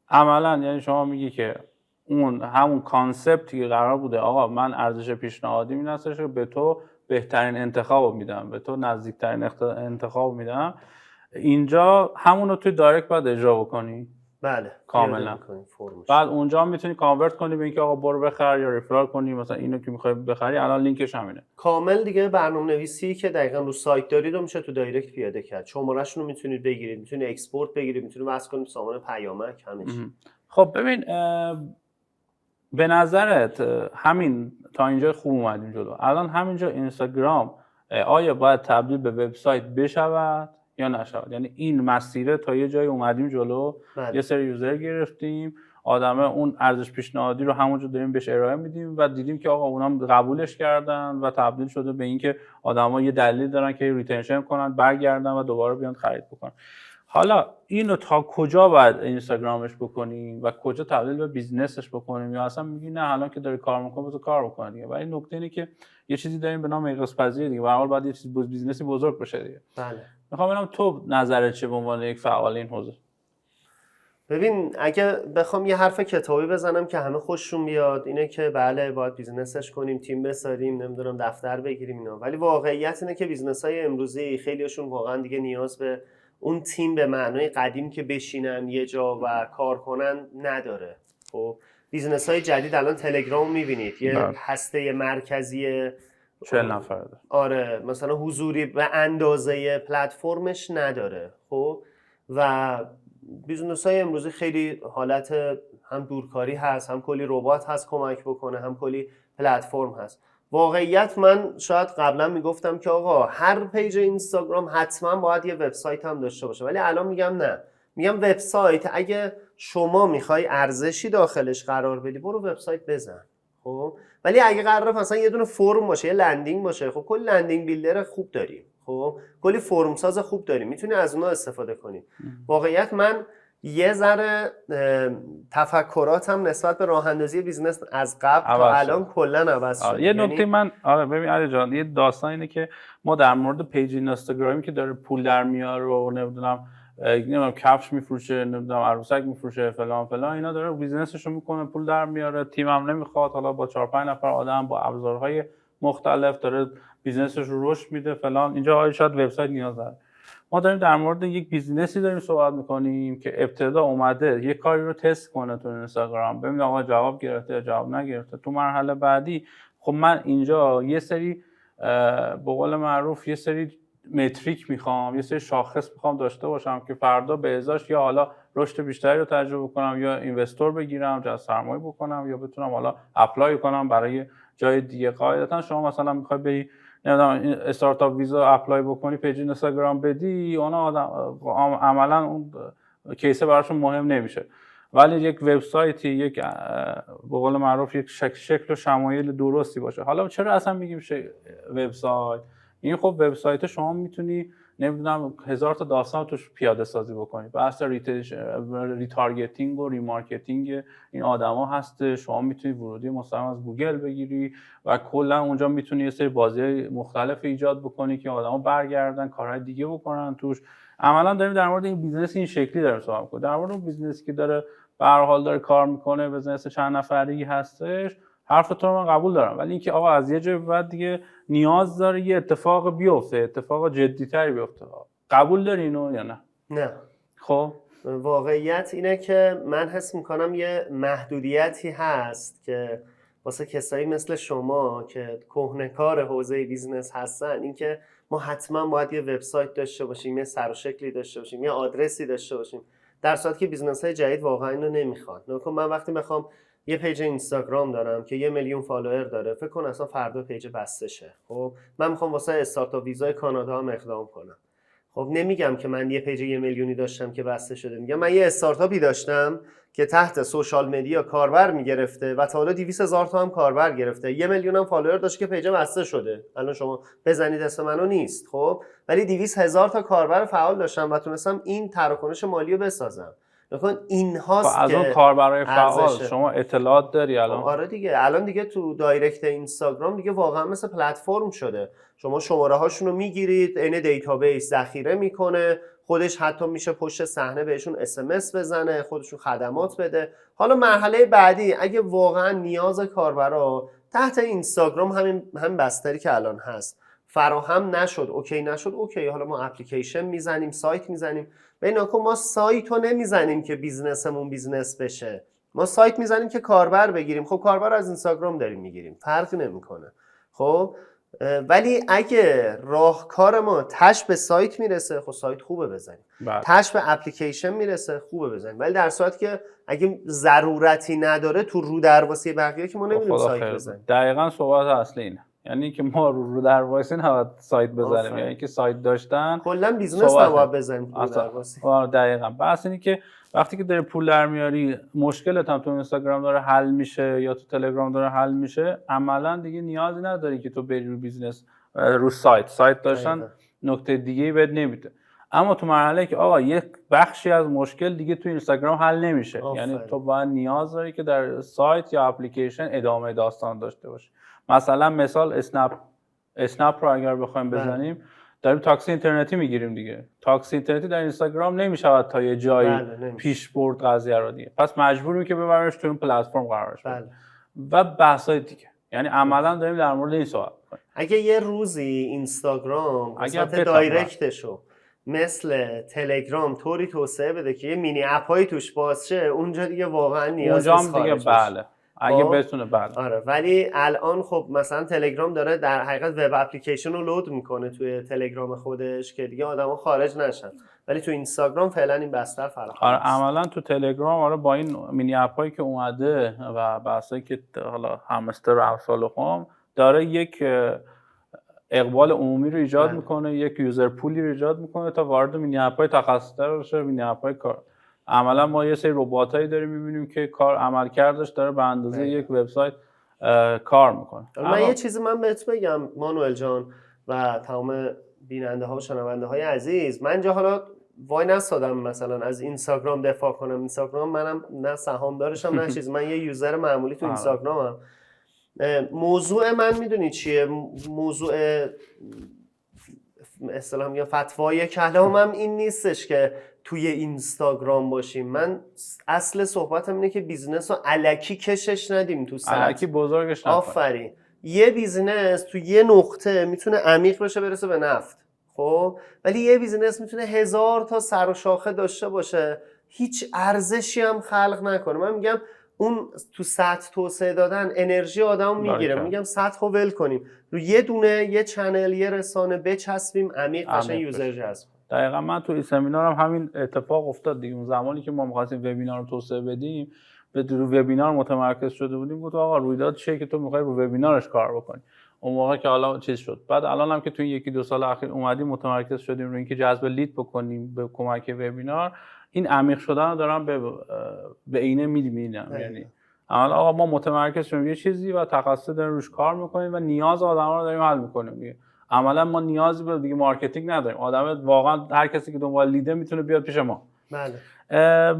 [SPEAKER 1] عملا یعنی شما میگی که اون همون کانسپتی که قرار بوده آقا من ارزش پیشنهادی می‌نسش که به تو بهترین انتخاب میدم، به تو نزدیکترین انتخاب میدم، اینجا همون رو توی دایرکت باید اجرا بکنی.
[SPEAKER 2] بله
[SPEAKER 1] کاملا. بعد اونجا میتونی کانورت کنی به اینکه آقا برو بخر یا ریفرال کنی، مثلا اینو که میخوای بخری الان لینکش همینه.
[SPEAKER 2] کامل دیگه برنامه‌نویسی که دقیقاً رو سایت دارید رو میشه تو دایرکت پیاده کرد. شماره‌شون رو میتونید بگیرید، میتونید اکسپورت بگیرید، میتونید وصل کنید سامان پیامک همه چی.
[SPEAKER 1] خب ببین به نظرت همین تا اینجا خوب اومدیم جلو، الان همینجا اینستاگرام آیا باید تبدیل به وبسایت بشود یا نشود؟ یعنی این مسیره تا یه جایی اومدیم جلو، یه سری یوزر گرفتیم، آدمه اون ارزش پیشنهادی رو همونجا داریم بهش ارائه میدیم و دیدیم که آقا اونام قبولش کردن و تبدیل شده به اینکه آدما یه دلیل دارن که ریتنشن کنن، برگردن و دوباره بیان خرید بکنن. حالا اینو تا کجا باید اینستاگرامش بکنیم و کجا تبدیل به بیزنسش بکنیم، یا اصلا میگی نه الان که داری کار میکنی بذار کار بکنه دیگه؟ ولی نکته اینه که یه چیزی داریم به نام اقتصادپذیری دیگه، به هر حال باید یه چیز بیزنسی بزرگ بشه دیگه.
[SPEAKER 2] بله.
[SPEAKER 1] میخوام ببینم تو نظرت چیه به عنوان یک فعال این حوزه؟
[SPEAKER 2] ببین اگه بخوام یه حرف کتابی بزنم که همه خوششون بیاد اینه که بله باید بیزنسش کنیم، تیم بسازیم، نمیدونم دفتر بگیریم اینا، ولی واقعیت اینه که بیزنس‌های امروزی خیلیشون واقعا دیگه نیاز به اون تیم به معنای قدیم که بشینن یه جا و کار کنن نداره. خب بیزنس‌های جدید الان تلگرام می‌بینید یه هسته مرکزی
[SPEAKER 1] 40 نفر داره.
[SPEAKER 2] آره مثلا حضوری به اندازه پلتفرمش نداره. خب و بیزنس‌های امروزی خیلی حالت هم دورکاری هست، هم کلی ربات هست کمک بکنه، هم کلی پلتفرم هست. واقعیت من شاید قبلا میگفتم که آقا هر پیج اینستاگرام حتما باید یه وبسایت هم داشته باشه، ولی الان میگم نه، میگم وبسایت اگه شما میخوای ارزشی داخلش قرار بدی برو وبسایت بزن. خب ولی اگه قراره مثلا یه دونه فرم باشه، یه لندینگ باشه، خب کلی لندینگ بیلدر خوب داریم، خب کلی فرم ساز خوب داریم، میتونی از اونها استفاده کنی. واقعیت من یه ذره تفکراتم نسبت به راه اندازی بیزنس از قبل تا الان کلا عوض شده.
[SPEAKER 1] یه نکته من ببین علی جان، یه داستان اینه که ما در مورد پیج اینستاگرامی که داره پول در میاره و نمیدونم کفش میفروشه، نمیدونم عروسک میفروشه، فلان فلان، اینا داره بیزنسشو میکنه، پول در میاره، تیمم نمیخواد، حالا با 4-5 نفر آدم با ابزارهای مختلف داره بیزنسش رو رشد میده فلان، اینجا شاید وبسایت نیاز داره. ما داریم در مورد یک بیزینسی داریم صحبت میکنیم که ابتدا اومده یک کاری رو تست کنه تو اینستاگرام، ببین آقا جواب گرفته یا جواب نگرفته. تو مرحله بعدی خب من اینجا یه سری به قول معروف یه سری متریک میخوام، یه سری شاخص میخوام داشته باشم که فردا به ازاش یا حالا رشد بیشتری رو تجربه کنم یا اینوستور بگیرم، جذب سرمایه بکنم، یا بتونم حالا اپلای کنم برای جای دیگه. قاعدتا شما مثلا میخوای بری نمیدونم استارتاپ ویزا اپلای بکنی، پیج اینستاگرام بدی، اونا عملا اون کیسه براشون مهم نمیشه. ولی یک وبسایتی، یک به قول معروف یک شکل و شمایل درستی باشه. حالا چرا اصلا میگیم وبسایت؟ این خب وبسایت شما میتونی نمیدونم 1000 تا داستان توش پیاده سازی بکنی. بحث ریتارگتینگ و ریمارکتینگ این آدما هست. شما میتونی ورودی مستقیم از گوگل بگیری و کلا اونجا میتونی یه سری بازی مختلف ایجاد بکنی که آدما برگردن کارهای دیگه بکنن توش. عملا داریم در مورد این بیزنس این شکلی داریم صحبت می‌کنیم. در مورد اون بیزنسی که داره به هر حال داره کار میکنه، بیزنس چند نفری هستش، حرف تو رو من قبول دارم. ولی اینکه آقا از یه جای بعد دیگه نیاز داره یه اتفاق بیفته، اتفاق جدی‌تری بیفته. قبول داری اینو یا نه؟
[SPEAKER 2] نه.
[SPEAKER 1] خب
[SPEAKER 2] واقعیت اینه که من حس میکنم یه محدودیتی هست که واسه کسایی مثل شما که کهنه‌کار حوزه بیزنس هستن، اینکه ما حتما باید یه وبسایت داشته باشیم، یه سر و شکلی داشته باشیم، یه آدرسی داشته باشیم، در صورتی که بیزنس‌های جدید واقعا اینو نمیخوان. نکن من وقتی بخوام یه پیج اینستاگرام دارم که 1 میلیون فالوور داره، فکر کن اصلا فردا پیج بسته شه. خب من میخوام واسه استارتاپ ویزای کانادا هم اقدام کنم. خب نمیگم که من یه پیج 1 میلیونی داشتم که بسته شده، میگم من یه استارتاپی داشتم که تحت سوشال مدیا کاربر میگرفته و تا حالا 200,000 تا هم کاربر گرفته، 1 میلیون هم فالوور داشت که پیج بسته شده. الان شما بزنید اسم منو نیست، خب ولی 200,000 تا کاربر فعال داشتم و تونستم این تراکنش مالی رو بسازم. نکن این هاست
[SPEAKER 1] از
[SPEAKER 2] که
[SPEAKER 1] اون کاربرای فعال شما اطلاعات داری الان؟
[SPEAKER 2] آره دیگه، الان دیگه تو دایرکت اینستاگرام دیگه واقعا مثل پلتفرم شده. شما شماره هاشون رو میگیرید، این دیتابیس ذخیره میکنه، خودش حتی میشه پشت صحنه بهشون SMS بزنه، خودشون خدمات بده. حالا مرحله بعدی اگه واقعا نیاز کاربرا تحت اینستاگرام همین بستری که الان هست فراهم نشد، اوکی نشد، اوکی حالا ما اپلیکیشن میزنیم، سایت میزنیم. ببین ما سایت رو نمیزنیم که بیزنسمون بیزنس بشه، ما سایت میزنیم که کاربر بگیریم. خب کاربر از اینستاگرام داریم میگیریم، فرقی نمیکنه. خب ولی اگه راهکار ما تش به سایت میرسه، خب سایت خوبه بزنیم. تش به اپلیکیشن میرسه، خوبه بزنیم. ولی در صورتی که اگه ضرورتی نداره تو رو درواسی بقیه که ما نمیدونیم سایت بزنیم.
[SPEAKER 1] دقیقاً صحبت اصلی اینه. یعنی که ما رو درواسی نباید سایت بزنیم، یعنی که سایت داشتن
[SPEAKER 2] کلا بیزنس نباید بزنیم رو درواسی.
[SPEAKER 1] دقیقاً. بحث اینه که وقتی که داری پول در میاری، مشکلت هم تو اینستاگرام داره حل میشه یا تو تلگرام داره حل میشه، عملاً دیگه نیازی نداری که تو بری رو بیزنس رو سایت داشتن نکته دیگه‌ای بهت نمیده. اما تو مرحله که آقا یک بخشی از مشکل دیگه تو اینستاگرام حل نمیشه، یعنی تو باید نیاز داری که در سایت یا اپلیکیشن ادامه داستان داشته باشی. مثلا مثال اسنپ رو اگر بخوایم بزنیم، داریم تاکسی اینترنتی میگیریم دیگه. تاکسی اینترنتی در اینستاگرام نمیشود تا یه جایی پیش برد قضیه رو دیگه، پس مجبوریم که ببریمش تو اون پلتفرم قرارش بدیم و بحثای دیگه. یعنی عملا داریم در مورد این صحبت می‌کنیم.
[SPEAKER 2] اگه یه روزی اینستاگرام قسمت دایرکتشو مثل تلگرام طوری توسعه بده که یه مینی اپ‌هایی توش باز شه، اونجا دیگه واقعا نیاز نیست
[SPEAKER 1] دیگه بله اگه بتونه بله.
[SPEAKER 2] آره ولی الان خب مثلا تلگرام داره در حقیقت وب اپلیکیشن رو لود میکنه توی تلگرام خودش که دیگه آدما خارج نشن، ولی تو اینستاگرام فعلا این بستر فراهم است.
[SPEAKER 1] آره عملا تو تلگرام با این مینی اپ‌هایی که اومده و بحثایی که حالا همستر و امثال هم داره یک اقبال عمومی رو ایجاد میکنه، یک یوزر پولی رو ایجاد میکنه تا وارد مینی اپ‌های تخصصی بشه، مینی اپ‌های کار. عملا ما یه سری رباتایی داریم می‌بینیم که کار عملکردش داره به اندازه یک وبسایت کار میکنه.
[SPEAKER 2] من یه چیزی بهت بگم مانوئل جان و تمام بیننده ها و شنونده های عزیز، من اینجا حالا وای نستادم مثلا از اینستاگرام دفاع کنم. اینستاگرام منم نه سهام دارشم نه چیز، من یه یوزر معمولی تو اینستاگرامم. موضوع من میدونی چیه؟ موضوع اصطلاحاً یا فتوای کلامم این نیستش که توی اینستاگرام باشیم. من اصل صحبتم اینه که بیزنس رو الکی کشش ندیم تو سطح،
[SPEAKER 1] الکی بزرگش نکنیم.
[SPEAKER 2] آفرین. یه بیزنس تو یه نقطه میتونه عمیق بشه برسه به نفت. خب ولی یه بیزینس میتونه 1000 تا سر و شاخه داشته باشه، هیچ ارزشی هم خلق نکنه. من میگم اون تو سطح توسعه دادن انرژی آدمو میگیره. میگم سطح رو ول کنیم، رو یه دونه یه چنل یه رسانه بچسبیم، عمیق قشنگ یوزر جذب.
[SPEAKER 1] دقیقاً من تو این سمینارم همین اتفاق افتاد دیگه. اون زمانی که ما می‌خواستیم وبینار رو توسعه بدیم، به رو وبینار متمرکز شده بودیم، گفت آقا رویداد چیه که تو می‌خوای رو وبینارش کار بکنی. اون موقع که حالا چیز شد. بعد الان هم که تو این 1-2 سال اخیر اومدیم متمرکز شدیم روی اینکه جذب لید بکنیم به کمک وبینار. این عمیق شدن رو دارم به عینه می‌بینم. یعنی حالا آقا ما متمرکز شدیم یه چیزی و تخصص داریم روش کار می‌کنیم و نیاز آدم‌ها رو داریم حل می‌کنیم. عملا ما نیازی به دیگه مارکتینگ نداریم. آدم واقعا هر کسی که دنبال لیده میتونه بیاد پیش ما.
[SPEAKER 2] بله.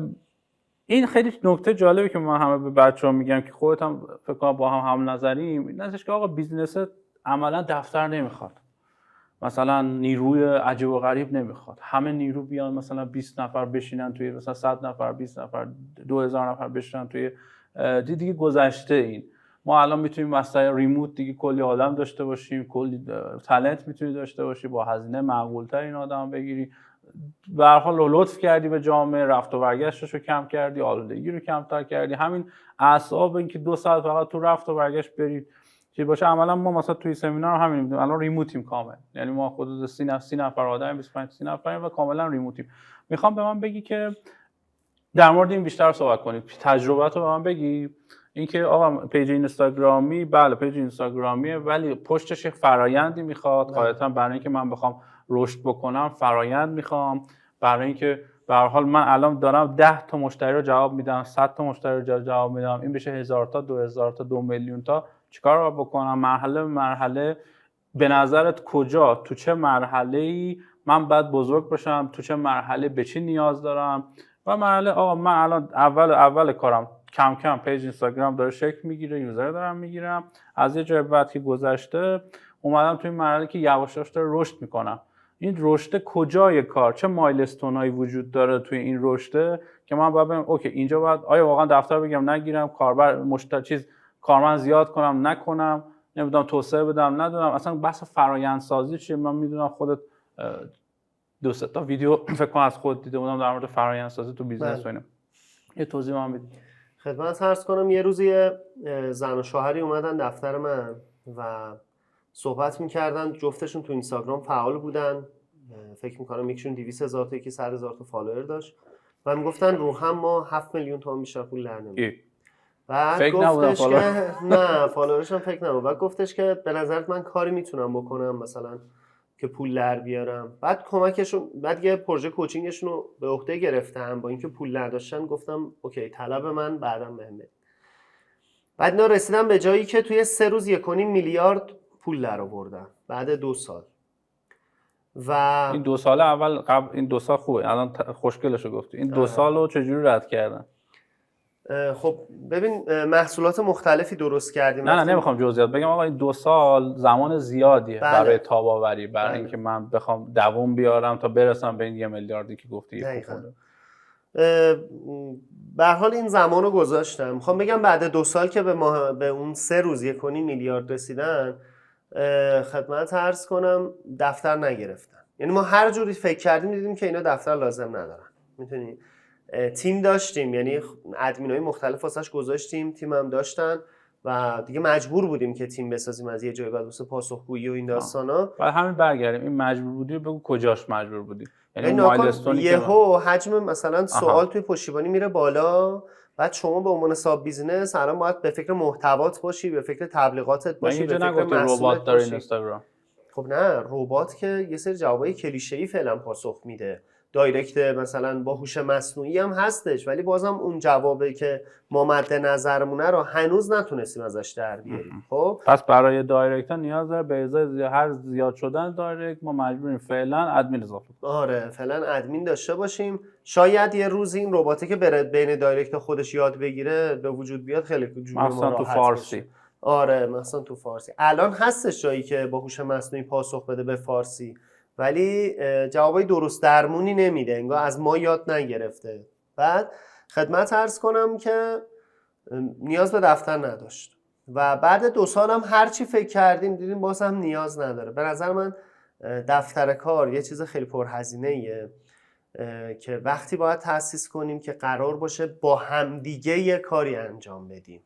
[SPEAKER 1] این خیلی نکته جالبی که من همه به بچه‌ها میگم که خودت هم فکر کنم با هم نظریم، این هستش که آقا بیزنس عملا دفتر نمیخواد. مثلا نیروی عجیب و غریب نمیخواد. همه نیرو بیان مثلا 20 نفر بشینن توی، مثلا 100 نفر، 20 نفر، 2000 نفر بشینن توی، دیگه گذشته این. ما الان میتونیم مثلا ریموت دیگه کلی آدم داشته باشیم، کلی تالنت میتونی داشته باشی، با هزینه معقول‌تر این آدم بگیری. به هر حال لطف کردی به جامعه، رفت و برگشتش رو کم کردی، آلودگی رو کمتر کردی. همین اعصاب این که 2 ساعت فقط تو رفت و برگشت برید چی باشه. عملا ما مثلا توی سمینار همین می‌دونیم الان ریموتیم کامل، یعنی ما حدود 30 نفر آدم، 25-30 نفریم و کاملا ریموتیم. میخوام به من بگی که در مورد این بیشتر صحبت کنید، تجربه‌تو به من بگی. اینکه آقا پیج اینستاگرامی، بله پیج اینستاگرامیه، ولی پشتش یک فرایندی میخواد. قاعدتا برای اینکه من بخوام رشد بکنم فرایند میخوام. برای اینکه به هر حال من الان دارم 10 تا مشتری رو جواب میدم، 100 تا مشتری رو جواب میدم، این بشه 1000 تا، 2000 تا، 2 میلیون تا. چیکار باید بکنم؟ مرحله به مرحله. به نظرت کجا، تو چه مرحله‌ای من باید بزرگ باشم، تو چه مرحله به چی نیاز دارم؟ و مرحله آقا من الان اول کارم کم کم پیج اینستاگرام داره شکل میگیره، یوزر دارم میگیرم. از یه جای بعد که گذشته اومدم توی این مرحله که یواش یواش داره رشد میکنم. این رشد کجای کار، چه مایلستونایی وجود داره توی این رشد که من باید ببینم اوکی اینجا باید آیا واقعا دفتر بگیرم نگیرم، کاربر کارمند زیاد کنم نکنم، نمیدونم توسعه بدم ندونم. اصلا بحث فرآیندسازی چیه؟ من میدونم خودت 2-3 تا ویدیو فکر کنم از خود دیده بودم در مورد فرآیندسازی تو بیزنس و اینا. یه توضیح من بدید.
[SPEAKER 2] خدمت عرض کنم یه روزی زن و شوهری اومدن دفتر من و صحبت میکردن. جفتشون تو اینستاگرام فعال بودن. فکر میکنم یکیشون 200,000 تا، یکی 100,000 تا فالوور داشت و میگفتن رو هم ما 7 میلیون تومان بیشتر پول در نمیاریم. بعد گفتش که نه فالوورش هم فکر نبود. بعد گفتش که به نظرت من کاری میتونم بکنم مثلا که پول در بیارم؟ بعد کمکشون، بعد یه پروژه کوچینگشون رو به عهده گرفتم. با اینکه پول نداشتن گفتم اوکی طلب من بعداً بهم بده. بعد اینا رسیدم به جایی که توی 3 روز 1.5 میلیارد پول در آوردن بعد 2 سال. و
[SPEAKER 1] این 2 سال اول قبل این 2 سال خوبه، الان خوشگلشو گفتی. این 2 سالو چجوری رد کردن؟
[SPEAKER 2] خب ببین محصولات مختلفی درست کردیم.
[SPEAKER 1] نه نمیخوام جزئیات بگم. آقا این 2 سال زمان زیادیه برای تاب‌آوری، برای اینکه من بخوام دووم بیارم تا برسم به این 1 میلیاردی که گفتی.
[SPEAKER 2] به هر حال این زمانو گذاشتم. میخوام بگم بعد 2 سال که به اون 3 روز 1.5 میلیارد رسیدن، خدمت عرض کنم دفتر نگرفتن. یعنی ما هر جوری فکر کردیم دیدیم که اینا دفتر لازم ندارن. میتونی تیم داشتیم، یعنی ادمینای مختلف واسش گذاشتیم، تیم هم داشتن و دیگه مجبور بودیم که تیم بسازیم از یه جای بعد واسه پاسخگویی و این داستانا.
[SPEAKER 1] بعد همین برگردیم این مجبور بودی بگو کجاش مجبور بودی؟
[SPEAKER 2] یعنی مایلستونی یهو حجم مثلا سوال توی پشتیبانی میره بالا، بعد شما به عنوان ساب بیزینس الان باید به فکر محتوات باشی، به فکر تبلیغاتت باشی، به فکر
[SPEAKER 1] ربات داره اینستاگرام.
[SPEAKER 2] خب نه، ربات که یه سری جوابای کلیشه‌ای فعلا پاسخ میده. دایرکت مثلا با هوش مصنوعی هم هستش، ولی بازم اون جوابی که ما مد نظرمونه رو هنوز نتونستیم ازش در بیاریم. خب
[SPEAKER 1] پس برای دایرکت نیاز داره به ازای هر زیاد شدن دایرکت ما مجبوریم فعلا ادمین اضافه کنیم.
[SPEAKER 2] آره فعلا ادمین داشته باشیم. شاید یه روز این رباته که بره بین دایرکت خودش یاد بگیره به وجود بیاد، خیلی جوری
[SPEAKER 1] مثلا تو فارسی
[SPEAKER 2] بشه. آره مثلا تو فارسی الان هستش جایی که با هوش مصنوعی پاسخ بده به فارسی، ولی جوابای درست درمونی نمیده، انگار از ما یاد نگرفته. بعد خدمت عرض کنم که نیاز به دفتر نداشت و بعد 2 سال هم هر چی فکر کردیم دیدیم باز هم نیاز نداره. به نظر من دفتر کار یه چیز خیلی پرهزینه‌ایه که وقتی باید تأسیس کنیم که قرار باشه با همدیگه یه کاری انجام بدیم.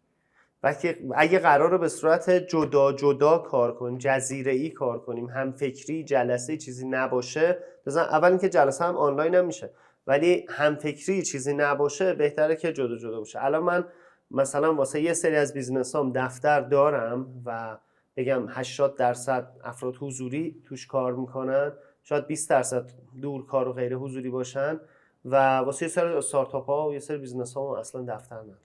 [SPEAKER 2] و که اگه قراره به صورت جدا جدا کار کنیم، جزیره‌ای کار کنیم، هم فکری جلسه چیزی نباشه، مثلا اول اینکه جلسه هم آنلاین هم میشه، ولی هم فکری چیزی نباشه بهتره که جدا جدا باشه. الان من مثلا واسه یه سری از بیزنسام دفتر دارم و بگم 80% افراد حضوری توش کار میکنن، شاید 20% دور کار و غیر حضوری باشن، و واسه یه سری استارتاپ ها و یه سری بیزنس ها اصلا دفتر ندارم.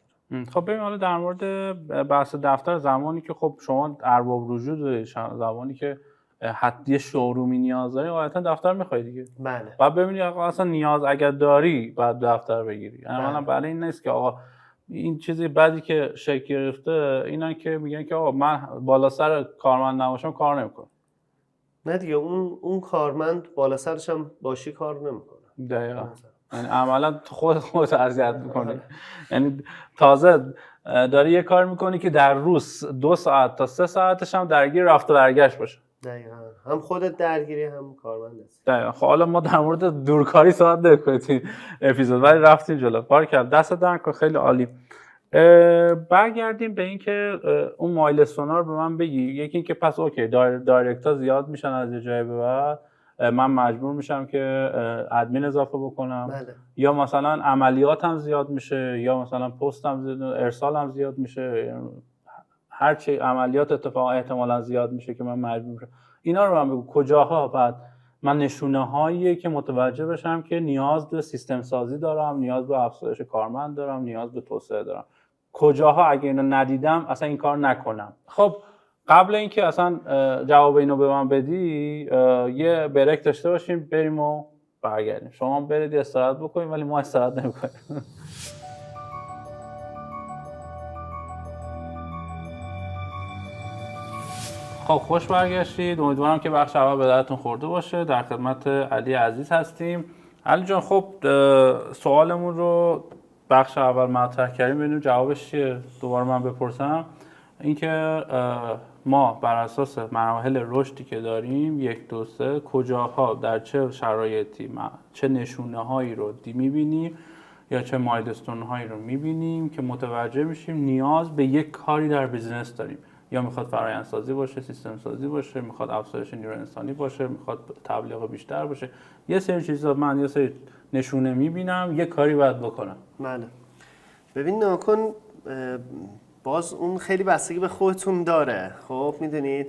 [SPEAKER 1] خب ببین حالا در مورد بحث دفتر، زمانی که خب شما ارباب رجوع دارید، زمانی که حدی شورومی نیاز داری، غالبا دفتر میخوای دیگه.
[SPEAKER 2] بله.
[SPEAKER 1] بعد ببینی آقا اصلا نیاز اگر داری بعد دفتر بگیری. یعنی برای این نیست که آقا این چیزی بعدی که شکل گرفته اینا که میگن که آقا من بالا سر کارمند نباشم کار نمیکنم.
[SPEAKER 2] نه دیگه، اون کارمند بالا سرش هم باشی کار نمیکنه.
[SPEAKER 1] دقیقاً. یعنی عملا خودت اذیت میکنی. یعنی تازه داری یه کار میکنی که در روز 2 ساعت تا 3 ساعتش هم درگیر رفت و برگشت باشه.
[SPEAKER 2] دقیقاً. هم خودت درگیری هم کارمند هستی.
[SPEAKER 1] دقیقاً. خب حالا ما در مورد دورکاری صحبت نکنیم اپیزود، ولی رفتیم جلو. بارکلا، دست در کن، خیلی عالی. برگردیم به این که اون مایلستونا رو به من بگی. یکی این که پس اوکی دایرکتا زیاد میشن از یه جای به بعد، من مجبور میشم که ادمین اضافه بکنم.
[SPEAKER 2] بله.
[SPEAKER 1] یا مثلا عملیاتم زیاد میشه، یا مثلا پستم زیاد، ارسالم زیاد میشه، هر چی عملیات اتفاقا احتمالاً زیاد میشه که من مجبور میشم. اینا رو من بگو کجاها بعد من نشونه هایی که متوجه بشم که نیاز به سیستم سازی دارم، نیاز به افزایش کارمند دارم، نیاز به توسعه دارم. کجاها اگه اینو ندیدم اصلا این کار نکنم. خب قبل اینکه اصلا جواب اینو به من بدی، یه بریک داشته باشیم، بریم و برگردیم. شما برید استراحت بکنیم ولی ما استراحت نمی‌کنیم. خب خوش برگشتید. امیدوارم که بخش اول به درتون خورده باشه. در خدمت علی عزیز هستیم. علی جان، خب سوالمون رو بخش اول مطرح کردیم، ببینیم جوابش چیه. دوباره من بپرسم اینکه ما بر اساس مراحل رشدی که داریم 1 2 3 کجاها در چه شرایطی چه نشونه هایی رو می‌بینیم یا چه مایلستون هایی رو می‌بینیم که متوجه میشیم نیاز به یک کاری در بیزنس داریم. یا میخواد فرآیندسازی باشه، سیستم سازی باشه، میخواد افزایش نیروی انسانی باشه، میخواد تبلیغ بیشتر باشه. یه سری چیزا من یه سری نشونه میبینم، یه کاری باید بکنم.
[SPEAKER 2] بله. ببین ناکن، باز اون خیلی بستگی به خودتون داره. خب میدونید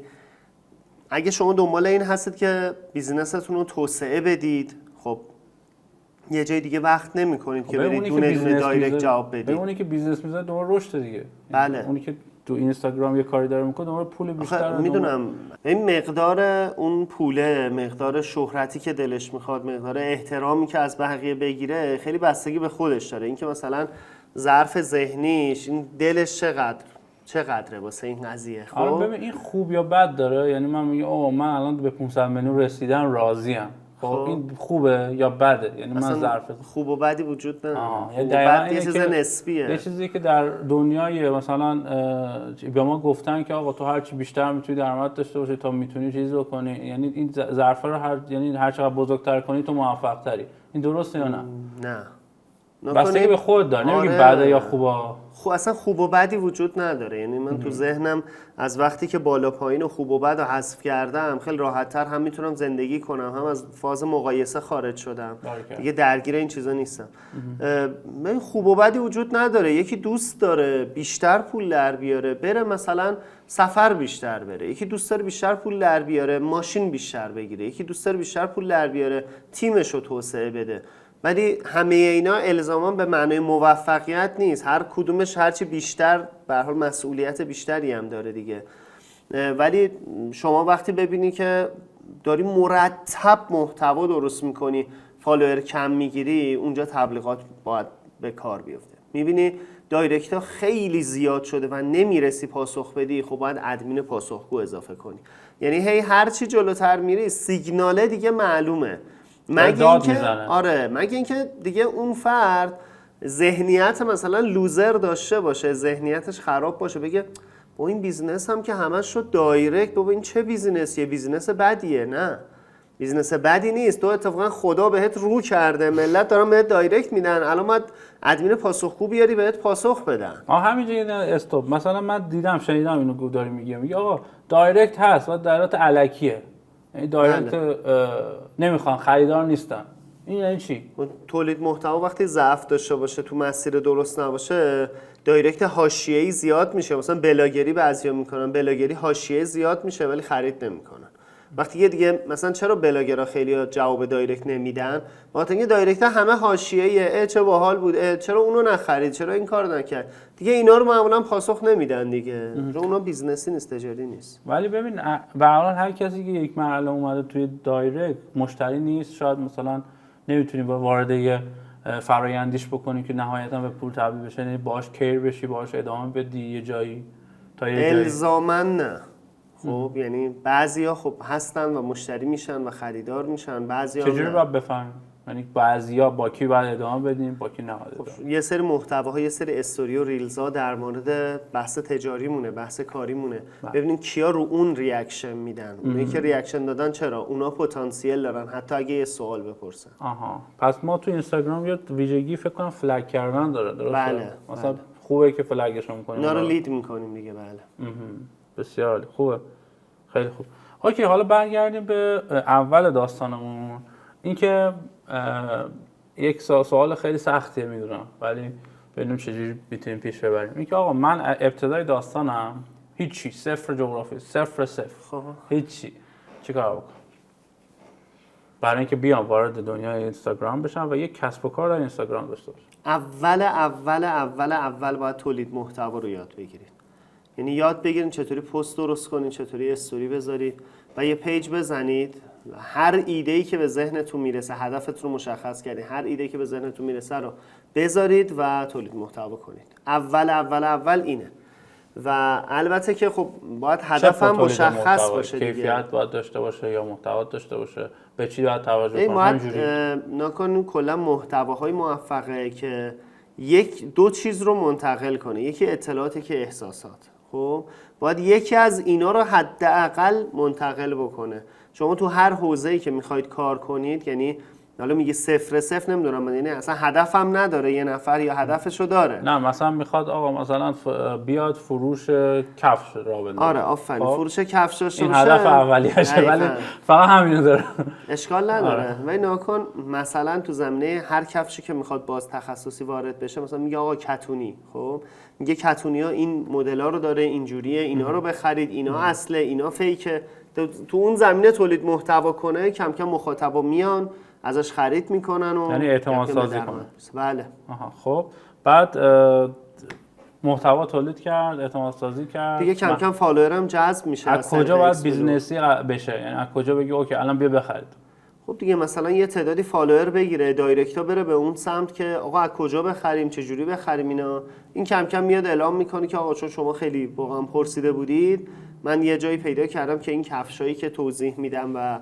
[SPEAKER 2] اگه شما دنبال این هستید که بیزینستون رو توسعه بدید، خب یه جای دیگه وقت نمی‌کنید که برید دونه دونه دایرکت جواب بدید.
[SPEAKER 1] به اونی که بیزنس میزنه دنبال رشد دیگه.
[SPEAKER 2] بله.
[SPEAKER 1] اونی که تو اینستاگرام یه کاری داره میکنه دنبال پول بیشتر.
[SPEAKER 2] میدونم این مقدار اون پوله، مقدار شهرتی که دلش میخواد، مقدار احترامی که از بقیه بگیره، خیلی بستگی به خودش داره. این که مثلا ظرف ذهنیش، این دلش چقدره واسه این قضیه. خب
[SPEAKER 1] آره ببین این خوب یا بد داره. یعنی من میگم اوه من الان به 500 میلیون رسیدم راضیم. خب این خوبه یا بده؟ یعنی من ظرف
[SPEAKER 2] خوب و بدی وجود نداره.
[SPEAKER 1] خوب و
[SPEAKER 2] بد یه چیز نسبیه.
[SPEAKER 1] یه چیزی که در دنیای مثلا به ما گفتن که آقا تو هر چی بیشتر میتونی درآمد داشته باشی تا میتونی چیزی بکنی، یعنی این ظرفا رو یعنی هر چقدر بزرگتر کنی تو موفق تری. این درسته یا نه؟
[SPEAKER 2] نه.
[SPEAKER 1] بستگی به خود داره. نمیگی بده یا خوبه.
[SPEAKER 2] اصلا خوب و بدی وجود نداره. یعنی من تو ذهنم از وقتی که بالا پایین و خوب و بد رو حذف کردم خیلی راحت‌تر هم میتونم زندگی کنم، هم از فاز مقایسه خارج شدم. دیگه درگیر این چیزا نیستم. من خوب و بدی وجود نداره. یکی دوست داره بیشتر پول در بیاره، بره مثلا سفر بیشتر بره. یکی دوست داره بیشتر پول در بیاره، ماشین بیشتر بگیره. یکی دوست داره بیشتر پول در بیاره، تیمش رو توسعه بده. ولی همه اینا الزاما به معنای موفقیت نیست. هر کدومش هرچی بیشتر به هر حال مسئولیت بیشتری هم داره دیگه. ولی شما وقتی ببینی که داری مرتب محتوا درست میکنی، فالوور کم میگیری، اونجا تبلیغات باید به کار بیفته. میبینی دایرکتا خیلی زیاد شده و نمیرسی پاسخ بدی، خب باید ادمین پاسخگو اضافه کنی. یعنی هر چی جلوتر میری سیگناله دیگه معلومه. مگه اینکه دیگه اون فرد ذهنیت مثلا لوزر داشته باشه، ذهنیتش خراب باشه، بگه با این بیزنس هم که همش شد دایرکت، بابا این چه بیزنسیه، بیزنس بدیه. نه، بیزنس بدی نیست. تو اتفاقا خدا بهت رو کرده، ملت دارن بهت دایرکت میدن، الان باید ادمین پاسخگو بیاری بهت پاسخ بدن.
[SPEAKER 1] همینجا یه استاپ. مثلا من دیدم شنیدم اینو داری میگه آقا دایرکت هست و دایرکت الکیه، یعنی دایرکت نمیخوان، خریدار نیستن. این یعنی چی؟
[SPEAKER 2] تولید محتوا وقتی ضعف داشته باشه، تو مسیر درست نباشه، دایرکت حاشیه‌ای زیاد میشه. مثلا بلاگری بعضیا میکنن، بلاگری حاشیه زیاد میشه ولی خرید نمیکنن. وقتی دیگه مثلا چرا بلاگرها خیلی جواب دایرکت نمیدن؟ وقتی اینکه دایرکت همه حاشیه‌ایه، چه باحال بود، چرا اونو نخرید، چرا این کار نکرد، دیگه اینا رو معمولا پاسخ نمیدن دیگه، چون اونا بیزنسی نیست، تجاری نیست.
[SPEAKER 1] ولی ببین به هر حال هر کسی که یک مرحله اومده توی دایرکت مشتری نیست، شاید مثلا نمیتونی با وارد یه فرآیندیش بکنی که نهایتا به پول تبدیل بشه، یعنی باهاش کیر بشی، باهاش ادامه بدی یه جایی تا یه جایی.
[SPEAKER 2] الزاماً نه. خب یعنی بعضیا خب هستن و مشتری میشن و خریدار میشن، بعضیا
[SPEAKER 1] چجوری باید بفهمیم؟ یعنی بعضیا با کی باید ادامه بدیم، با کی نباید ادامه؟
[SPEAKER 2] یه سری محتواها، یه سری استوری و ریلزها در مورد بحث تجاری مونه، بحث کاری مونه. ببینیم کیا رو اون ریاکشن میدن. اونایی که ریاکشن دادن چرا؟ اونا پتانسیل دارن حتی اگه یه سوال بپرسن.
[SPEAKER 1] پس ما تو اینستاگرام یه ویژگی فکر کنم فلگ کردن داره، درسته؟
[SPEAKER 2] بله.
[SPEAKER 1] مثلا خوبه که فلگش رو می‌کنیم.
[SPEAKER 2] اینا رو لید می‌کنیم دیگه. بله.
[SPEAKER 1] بسیار عالی. خوبه. خیلی خوب. اوکی، حالا برگردیم به اول داستانمون. اینکه یک سوال خیلی سختیه میدونم، ولی ببینیم چجوری میتونیم پیش ببریم. اینکه آقا من ابتدای داستانم هیچی، صفر جغرافی، صفر هیچی، چیکار بکنم برای اینکه بیام وارد دنیای اینستاگرام بشم و یک کسب و کار در اینستاگرام داشته باشم؟
[SPEAKER 2] اول باید تولید محتوا رو یاد بگیرید. یعنی یاد بگیرید چطوری پست درست کنید، چطوری استوری بذارید و یه پیج بزنید. هر ایده‌ای که به ذهنتون میرسه، هدفتون رو مشخص کردید، هر ایده‌ای که به ذهنتون میرسه رو بذارید و تولید محتوا کنید. اول اینه. و البته که خب باید هدفم مشخص باشه دیگه.
[SPEAKER 1] کیفیت باید داشته باشه یا محتوا داشته باشه، به چی باید توجه کنم؟ همینجوری
[SPEAKER 2] نکنیم کلا محتواهای موفقه که دو چیز رو منتقل کنه، یکی اطلاعات، یکی احساسات. خب باید یکی از اینا رو حداقل منتقل بکنه. شما تو هر حوزه‌ای که میخواید کار کنید، یعنی حالا میگه صفر نمیدونم، یعنی اصلا هدفم نداره یه نفر یا هدفشو داره؟
[SPEAKER 1] نه مثلا میخواد آقا مثلا بیاد فروش کفش را بندازه.
[SPEAKER 2] آره آفرین، فروش کفش داشته
[SPEAKER 1] باشه، این هدف اولیه‌شه، ولی فقط همینو داره،
[SPEAKER 2] اشکال نداره. ولی ناکن مثلا تو زمینه هر کفشی که میخواد باز تخصصی وارد بشه، مثلا میگه آقا کتونی، خب میگه کتونی‌ها این مدل‌ها رو داره، اینجوریه، اینا رو بخرید، اینا اصله، اینا فیکه. تو اون زمینه تولید محتوا کنه، کم کم مخاطبا میان ازش خرید میکنن و
[SPEAKER 1] یعنی اعتماد سازی کنه.
[SPEAKER 2] بله.
[SPEAKER 1] خب بعد محتوا تولید کرد، اعتماد سازی کرد
[SPEAKER 2] دیگه، کم کم فالوور هم جذب میشه.
[SPEAKER 1] از کجا باید بیزنسی بشه؟ یعنی از کجا بگی اوکی الان بیا بخرید؟
[SPEAKER 2] خب دیگه مثلا یه تعدادی فالوور بگیره، دایرکتا بره به اون سمت که آقا از کجا بخریم، چه جوری بخریم اینا. این کم کم میاد اعلام میکنه که آقا چون شما خیلی واقعا پرسیده بودید، من یه جایی پیدا کردم که این کفشایی که توضیح میدم و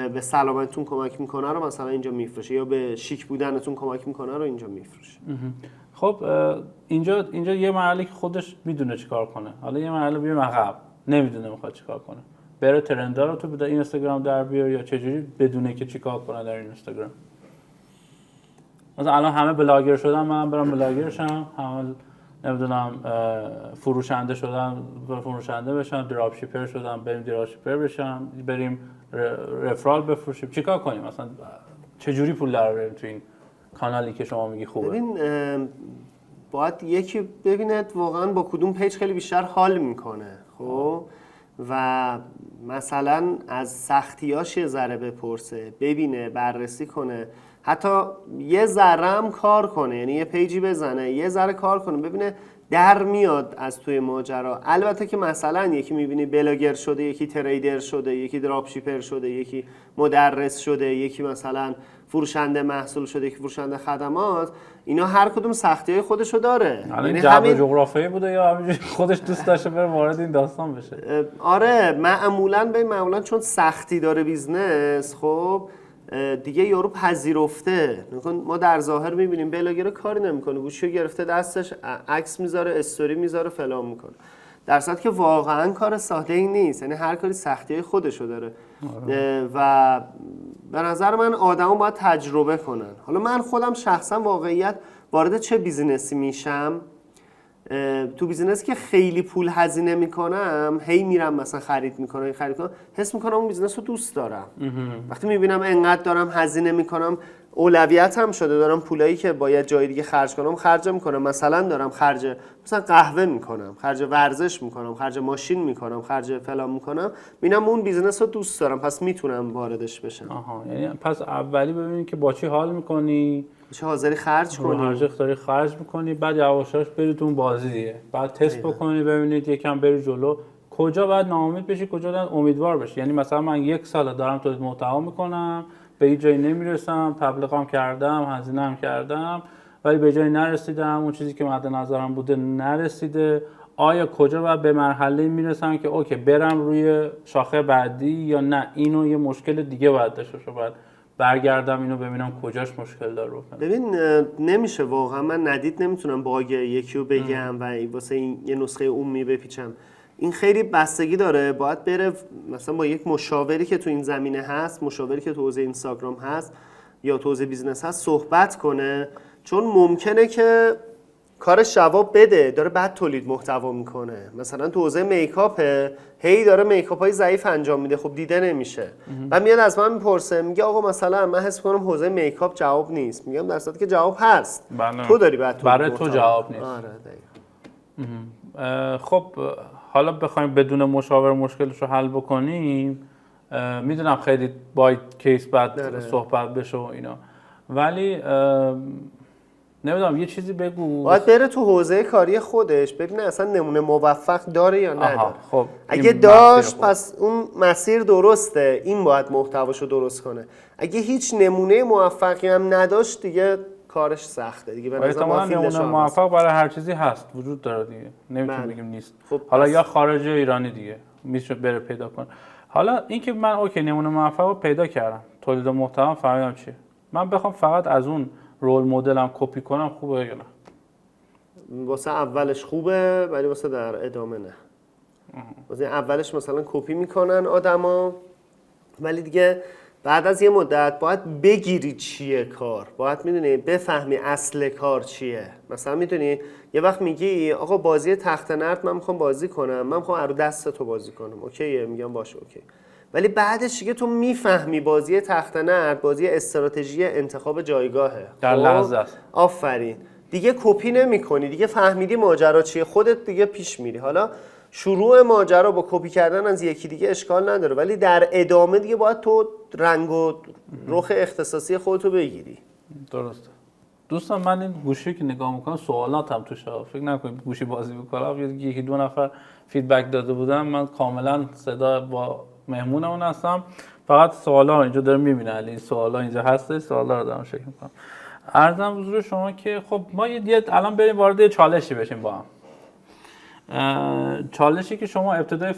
[SPEAKER 2] به سلامتتون کمک میکنه رو مثلا اینجا میفروشه، یا به شیک بودنتون کمک میکنه رو اینجا میفروشه.
[SPEAKER 1] خب اینجا یه مرحله که خودش میدونه چیکار کنه. حالا یه مرحله بیام عقب، نمیدونه میخواد چیکار کنه، بره ترندا رو تو اینستاگرام در بیاره، یا چجوری بدونه که چیکار کنه در اینستاگرام؟ مثلا الان همه بلاگر شدن، من برم بلاگر شم، همه نمیدونم فروشنده شدن، فروشنده بشم، دراپ شیپر شدم، بریم دراپ شیپر بشم، بریم رفرال بفروشیم. چیکار کنیم؟ مثلا چجوری پول در بیاریم تو این کانالی که شما میگی خوبه؟
[SPEAKER 2] ببین باید یکی ببیند واقعا با کدوم پیج خیلی بیشتر حال میکنه، خب و مثلا از سختیاش یه ذره بپرسه، ببینه، بررسی کنه، حتی یه ذره هم کار کنه، یعنی یه پیجی بزنه، یه ذره کار کنه، ببینه در میاد از توی ماجرا. البته که مثلا یکی میبینی بلاگر شده، یکی تریدر شده، یکی دراپ شیپر شده، یکی مدرس شده، یکی مثلا فروشنده محصول شده، یکی فروشنده خدمات، اینا هر کدوم سختی‌های خودشو داره.
[SPEAKER 1] یعنی همین جغرافیایی بوده یا همینجوری خودش دوست داشته بره وارد این داستان بشه؟
[SPEAKER 2] آره معمولا چون سختی داره بیزنس، خب دیگه یارو پذیرفته. ما در ظاهر میبینیم بلاگر کاری نمیکنه، گوشیو گرفته دستش، عکس میذاره، استوری میذاره، فلان میکنه. در صورتی که واقعا کار ساده ای نیست، یعنی هر کاری سختی‌های خودشو داره. و به نظر من آدما باید تجربه کنن. حالا من خودم شخصا واقعیت وارد چه بیزینسی میشم، تو بیزینسی که خیلی پول هزینه میکنم، هی میرم مثلا خرید میکنم، حس میکنم اون بیزینس رو دوست دارم. وقتی میبینم انقدر دارم هزینه میکنم، اولویت هم شده، دارم پولایی که باید جای دیگه خرج کنم خرج میکنم. مثلا دارم خرج مثلا قهوه میکنم، خرج ورزش میکنم، خرج ماشین میکنم، خرج فلان میکنم، میبینم اون بیزینس رو دوست دارم، پس میتونم واردش بشم.
[SPEAKER 1] یعنی پس اولی ببینید که با چی حال میکنی،
[SPEAKER 2] چه حاضری خرج کنی،
[SPEAKER 1] هر چی داری خرج میکنی، بعد یواشاش برید اون بازی دیگه، بعد تست بکنید ببینید یکم بری جلو، کجا باید ناامید بشی، کجا باید امیدوار بشی. یعنی مثلا من 1 سال دارم تولید محتوا میکنم، به این جایی نمیرسم، تبلیغام کردم، هزینه‌ام کردم، ولی به جایی نرسیدم، اون چیزی که مد نظرم بوده نرسیده. آیا کجا باید به مرحله میرسم که اوکی برم روی شاخه بعدی، یا نه اینو یه مشکل دیگه باید داشته باشه، باید برگردم اینو ببینم کجاش مشکل داره.
[SPEAKER 2] ببین نمیشه واقعا، من ندید نمیتونم باگ یکی رو بگم و واسه این یه نسخه عمومی بپیچم. این خیلی بستگی داره، باید بره مثلا با یک مشاوری که تو این زمینه هست، مشاوری که تو حوزه اینستاگرام هست یا تو حوزه بیزنس هست صحبت کنه، چون ممکنه که کارش جواب بده، داره بعد تولید محتوا میکنه. مثلا تو حوزه میکاپ هی داره میکاپ های ضعیف انجام میده، خب دیده نمیشه. بعد میاد از من میپرسه، میگه آقا مثلا من حس میکنم حوزه میکاپ جواب نیست. میگم در صورتی که جواب هست، تو داری بعد
[SPEAKER 1] برای تو جواب نیست.
[SPEAKER 2] آره
[SPEAKER 1] خب حالا بخوایم بدون مشاور مشکلش رو حل بکنیم، میدونم خیلی با کیس بعد صحبت بشه و اینا، ولی نمیدونم یه چیزی بگو.
[SPEAKER 2] باید بره تو حوزه کاری خودش ببینه اصلا نمونه موفق داره یا نداره.
[SPEAKER 1] خب
[SPEAKER 2] اگه داشت پس اون مسیر درسته، این باید محتواشو درست کنه. اگه هیچ نمونه موفقی هم نداشت دیگه کارش سخته دیگه. به نظر من
[SPEAKER 1] نمونه موفق برای هر چیزی هست، وجود داره دیگه، نمیتونیم بگیم نیست. خب حالا یا خارجی یا ایرانی دیگه میشه بره پیدا کنه. حالا اینکه من اوکی نمونه موفق رو پیدا کردم، تولید محتوا فهمیدم چیه، من بخوام فقط از اون رول مدلم کپی کنم خوبه یا نه؟
[SPEAKER 2] واسه اولش خوبه ولی واسه در ادامه نه. واسه اولش مثلا کپی میکنن آدما، ولی دیگه بعد از یه مدت باید بگیری چیه کار، باید میدونی بفهمی اصل کار چیه. مثلا میدونی یه وقت میگی آقا بازی تخت نرد من میخوام بازی کنم، من میخوام رو دست تو بازی کنم، اوکیه، میگم باشه اوکی. ولی بعدش دیگه تو میفهمی بازی تخت نرد بازی استراتژی انتخاب جایگاهه
[SPEAKER 1] در لحظه است.
[SPEAKER 2] آفرین، دیگه کپی نمی‌کنی، دیگه فهمیدی ماجرا چیه، خودت دیگه پیش میری. حالا شروع ماجرا با کپی کردن از یکی دیگه اشکال نداره، ولی در ادامه دیگه باید تو رنگ و رخ اختصاصی خودتو بگیری.
[SPEAKER 1] درسته. دوستان من این گوشی که نگاه میکنم سوالاتم توش، فکر نکنید گوشی بازی میکنم، یکی دو نفر فیدبک داده بودن، من کاملا صدا با مهمونمون هستم، فقط سوالا اینجا دارم میبینه، این سوالا اینجا هست، سوالا رو دارم چک میکنم. عرضم حضور شما که خب ما یه الان بریم وارد چالشی بشیم با هم. چالشی که شما ابتدای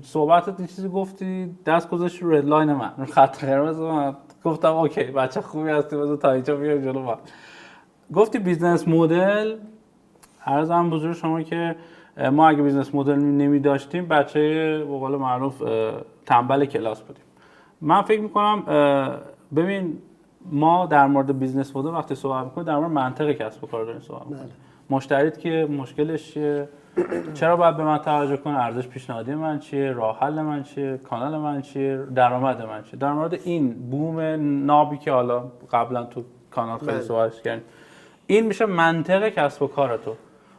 [SPEAKER 1] صحبتت این چیزی گفتی، دست گذاشتی رو ردلاین من، رو خط قرمز من، گفتم اوکی بچه خوبی هستی، بذار تا اینجا بیایم جلو. من گفتی بیزنس مدل. عرضم حضور شما که ما اگه بیزنس مدل نمی داشتیم بچه به قول معروف تنبل کلاس بودیم. من فکر میکنم ببین ما در مورد بیزنس مدل وقتی صحبت میکنیم در مورد منطق کسب و کار داریم صحبت میکنیم. مشتریت که مشکلش چیه، چرا باید به من توجه کنه، ارزش پیشنهادی من چیه، راه حل من چیه، کانال من چیه، درآمد من چیه. در مورد این بوم نابی که حالا قبلا تو کانال خیلی صحبتش کردیم، این میشه منطق کسب و کار تو.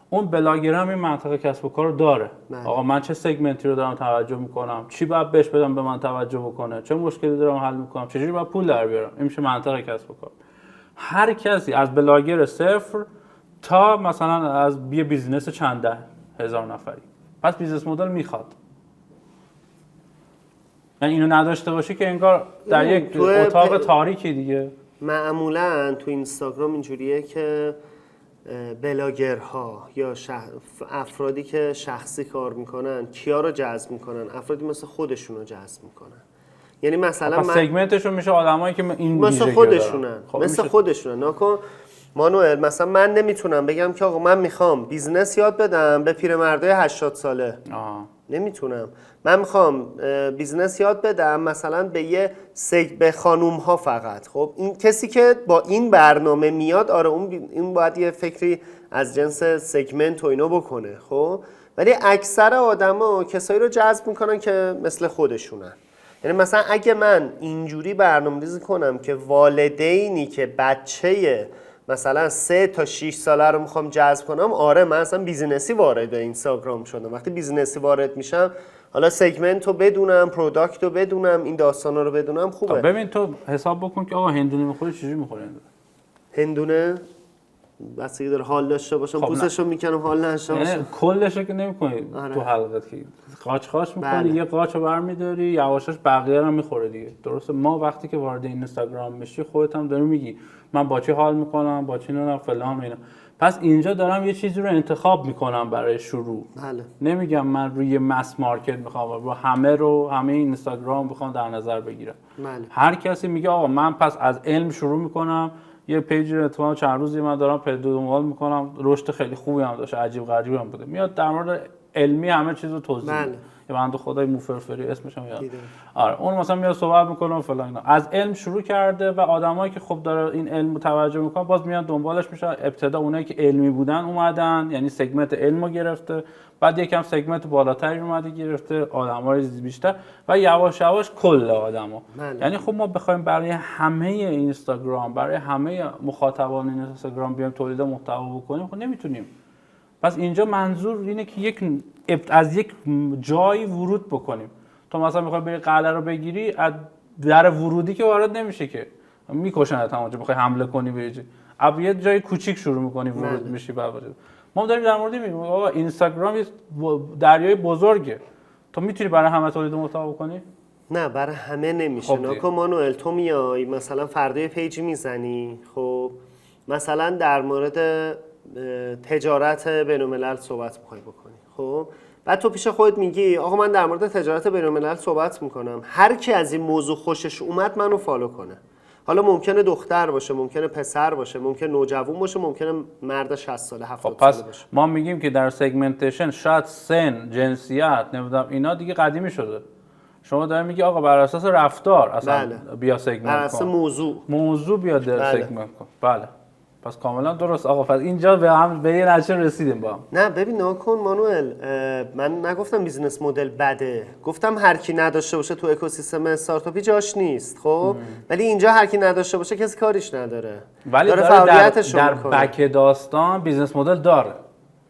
[SPEAKER 1] اون بلاگر هم این منطقه کسب و کار رو داره. آقا من چه سگمنتی رو دارم توجه میکنم، چی باید بهش بدم به من توجه بکنه، چه مشکلی دارم حل میکنم، چجوری باید پول در بیارم. این میشه منطقه کسب و کار. هر کسی از بلاگر صفر تا مثلا از یه بیزینس چند ده هزار نفری، پس بیزنس مدل میخواد. یعنی اینو نداشته باشی که انگار در یک اتاق تاریکی دیگه.
[SPEAKER 2] معمولا تو اینستاگرام اینجوریه که بلاگرها یا افرادی که شخصی کار میکنن کیا رو جذب میکنن؟ افرادی مثل خودشون رو جذب میکنن. یعنی مثلا
[SPEAKER 1] سگمنتشون میشه آدمایی که این
[SPEAKER 2] مثل خودشونن. خب مثل خودشونن. ناکن مانوئل مثلا من نمیتونم بگم که آقا من میخوام بیزنس یاد بدم به پیرمردای 80 ساله. نمیتونم. من میخوام بیزنس یاد بدم مثلا به خانوم ها فقط. خب این کسی که با این برنامه میاد، آره اون باید یه فکری از جنس سگمنت و اینو بکنه. خب ولی اکثر آدما کسایی رو جذب میکنن که مثل خودشونن. یعنی مثلا اگه من اینجوری برنامه‌ریزی کنم که والدینی که بچه مثلا 3 تا 6 ساله رو میخوام جذب کنم، آره من اصلا بیزینسی وارد اینستاگرام شدم. وقتی بیزینسی وارد میشم، حالا سگمنت رو بدونم، پروداکت رو بدونم، این داستانا رو بدونم، خوبه.
[SPEAKER 1] ببین تو حساب بکن که آقا هندونه میخوری چجوری میخوره
[SPEAKER 2] هندونه بسیاری داره حال داشته باشم، پوستش رو میکنم حال نشه باشم.
[SPEAKER 1] یعنی کلش رو که نمیکنی تو حلقت که قاچ میکنی، یه قاچ رو برمیداری یواشاش بقیه رو میخوره دیگه. درسته ما وقتی که وارد اینستاگرام میشی خودت هم داری میگی من با چی حال میکنم، با چی نه فلان اینا. پس اینجا دارم یه چیزی رو انتخاب میکنم برای شروع.
[SPEAKER 2] بله.
[SPEAKER 1] نمیگم من روی مس مارکت میخوام و همه اینستاگرام بخوام در نظر بگیرم.
[SPEAKER 2] بله.
[SPEAKER 1] هر کسی میگه آقا من پس از علم شروع میکنم، یه پیج رو اتفاقا چند روزی من دارم دنبال میکنم، رشد خیلی خوبی هم داشته، عجیب غریبی هم بوده، میاد در مورد علمی همه چیز رو توضیح میده. یه بنده خدای موفرفری اسمش هم یادم. آره اون مثلا میاد صحبت میکنه و فلان اینا، از علم شروع کرده و آدمایی که خب داره این علم توجه میکنن باز میان دنبالش میشن. ابتدا اونایی که علمی بودن اومدن، یعنی سگمنت علمو گرفته، بعد یکم سگمنت بالاتری اومده گرفته، آدمای بیشتر و یواش یواش کل آدما. یعنی خب ما بخوایم برای همه اینستاگرام، برای همه مخاطبان اینستاگرام بیایم تولید محتوا بکنیم خب نمیتونیم. پس اینجا منظور اینه که از یک جایی ورود بکنیم. تو مثلا میخوای بری قلعه رو بگیری، از در ورودی که وارد نمیشه که میکشنت همونجا بخوای حمله کنی بری. اب یه جای کوچیک شروع میکنی ورود میشی. بعد ما داریم در مورد میگیم آقا اینستاگرام یه دریای بزرگه، تو میتونی برای همه تولید محتوا بکنی؟
[SPEAKER 2] نه برای همه نمیشه. ناکو مانوئل تو میای مثلا فردا یه پیجی میزنی، خب مثلا در مورد تجارت بین‌الملل صحبت می‌خوای بکنی، خب بعد تو پیش خودت میگی آقا من در مورد تجارت بین‌الملل صحبت میکنم، هر کی از این موضوع خوشش اومد منو فالو کنه. حالا ممکنه دختر باشه، ممکنه پسر باشه، ممکنه نوجوان باشه، ممکنه مرد 60 ساله 70 ساله باشه.
[SPEAKER 1] پس ما میگیم که در سگمنتیشن شاید سن، جنسیت، نمیدونم اینا دیگه قدیمی شده. شما دارید میگی آقا بر اساس رفتار اصلا بیا سگمنت کن.
[SPEAKER 2] بر اساس موضوع
[SPEAKER 1] بیا در سگمنت کن. بله. پس کاملا درست آقا. پس اینجا به یه نتیجه رسیدیم با هم.
[SPEAKER 2] نه ببین ناکن مانوئل، من نگفتم بیزینس مدل بده، گفتم هر کی نداشته باشه تو اکوسیستم استارتاپی جاش نیست. خب ولی اینجا هر کی نداشته باشه کسی کاریش نداره،
[SPEAKER 1] ولی داره فعالیتش در بک داستان بیزینس مدل داره.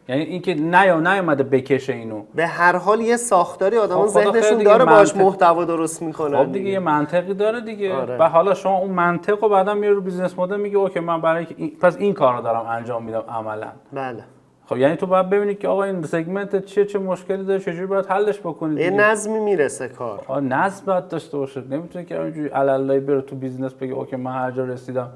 [SPEAKER 1] یعنی اینکه نیومده بکشه اینو، به
[SPEAKER 2] هر حال یه ساختاری آدما ذهنشون داره باهاش محتوا درست میکنن.
[SPEAKER 1] خب دیگه یه منطقی داره دیگه. آره. و حالا شما اون منطق رو بعدا میاری رو بیزینس مدل میگه اوکی من برای پس این کارو دارم انجام میدم عملا.
[SPEAKER 2] بله.
[SPEAKER 1] خب یعنی تو باید ببینی که آقا این سگمنت چه مشکلی داره، چجوری باید حلش بکنید.
[SPEAKER 2] یه نظمی میرسه کار.
[SPEAKER 1] نظم باید داشته باشه. نمیتونه که اینجوری علالای بره تو بیزینس بگه اوکی من هر جا رسیدم.